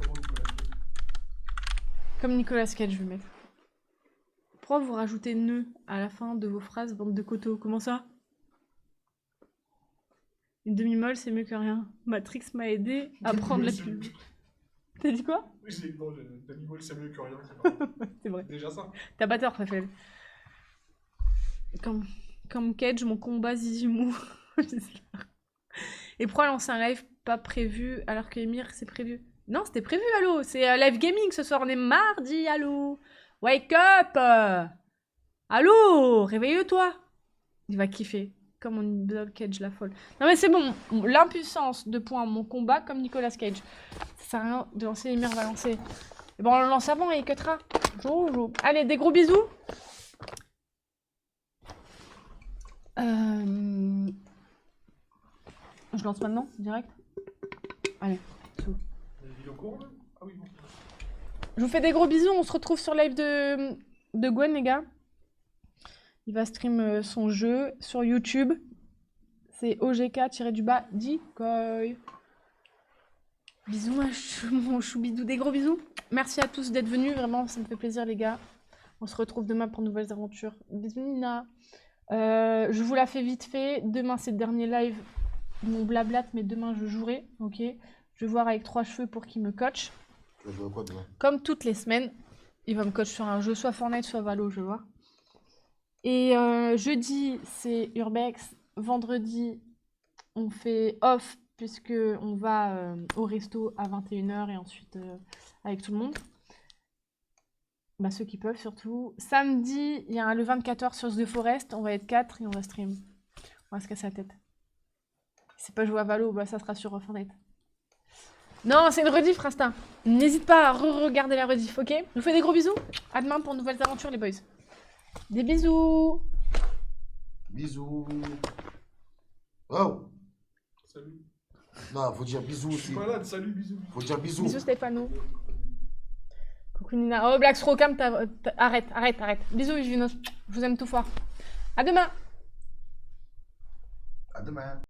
comment Nicolas Cage? Comme Nicolas Cage, je vais mettre. Pourquoi vous rajoutez nœud à la fin de vos phrases, bande de coteaux? Comment ça? Une demi-molle, c'est mieux que rien. Matrix m'a aidé à prendre la pub. T'as dit quoi? Oui, j'ai non, demi-molle, c'est mieux que rien. C'est C'est vrai. déjà ça. T'as batteur, Raphaël. Comme Cage, mon combat Zizimou. J'espère. Et pourquoi lancer un live pas prévu alors que Emir c'est prévu? Non, c'était prévu, allô. C'est live gaming ce soir, on est mardi, allô. Wake up! Allô, réveille-toi. Il va kiffer. Comme mon idole Cage, la folle. Non mais c'est bon. L'impuissance, 2 points, mon combat, comme Nicolas Cage. Ça sert à rien de lancer, Emir va lancer. Et bon, on le lance avant et il cuttera. Joue. Allez, des gros bisous. Je lance maintenant, direct. Allez, sous. Les vidéos courtes là? Ah oui, bon. Je vous fais des gros bisous, on se retrouve sur live de Gwen, les gars. Il va stream son jeu sur YouTube. C'est OGK-Decoy. Bisous, mon choubidou, des gros bisous. Merci à tous d'être venus, vraiment, ça me fait plaisir, les gars. On se retrouve demain pour de nouvelles aventures. Bisous, Nina. Je vous la fais vite fait. Demain, c'est le dernier live. Mon blablate, mais demain, je jouerai. Ok. Je vais voir avec 3 cheveux pour qu'il me coach. Tu vas jouer à quoi demain? Comme toutes les semaines, il va me coach sur un jeu, soit Fortnite, soit Valo, je vais voir. Et jeudi, c'est Urbex. Vendredi, on fait off, puisque on va au resto à 21h et ensuite avec tout le monde. Bah, ceux qui peuvent, surtout. Samedi, il y a le 24h sur The Forest. On va être 4 et on va stream. On va se casser la tête. Si c'est pas jouer à Valo, bah, ça sera sur Fortnite. Non, c'est une rediff, Rasta. N'hésite pas à re-regarder la rediff, ok? Je vous fais des gros bisous. À demain pour de nouvelles aventures, les boys. Des bisous. Bisous. Oh. Salut. Non, faut dire bisous Je aussi. suis malade, salut, bisous. Faut dire bisous. Bisous, Stéphano. Coucou Nina. Oh, Black Strocam, arrête. Bisous, Vivinos. Je vous aime tout fort. À demain. À demain.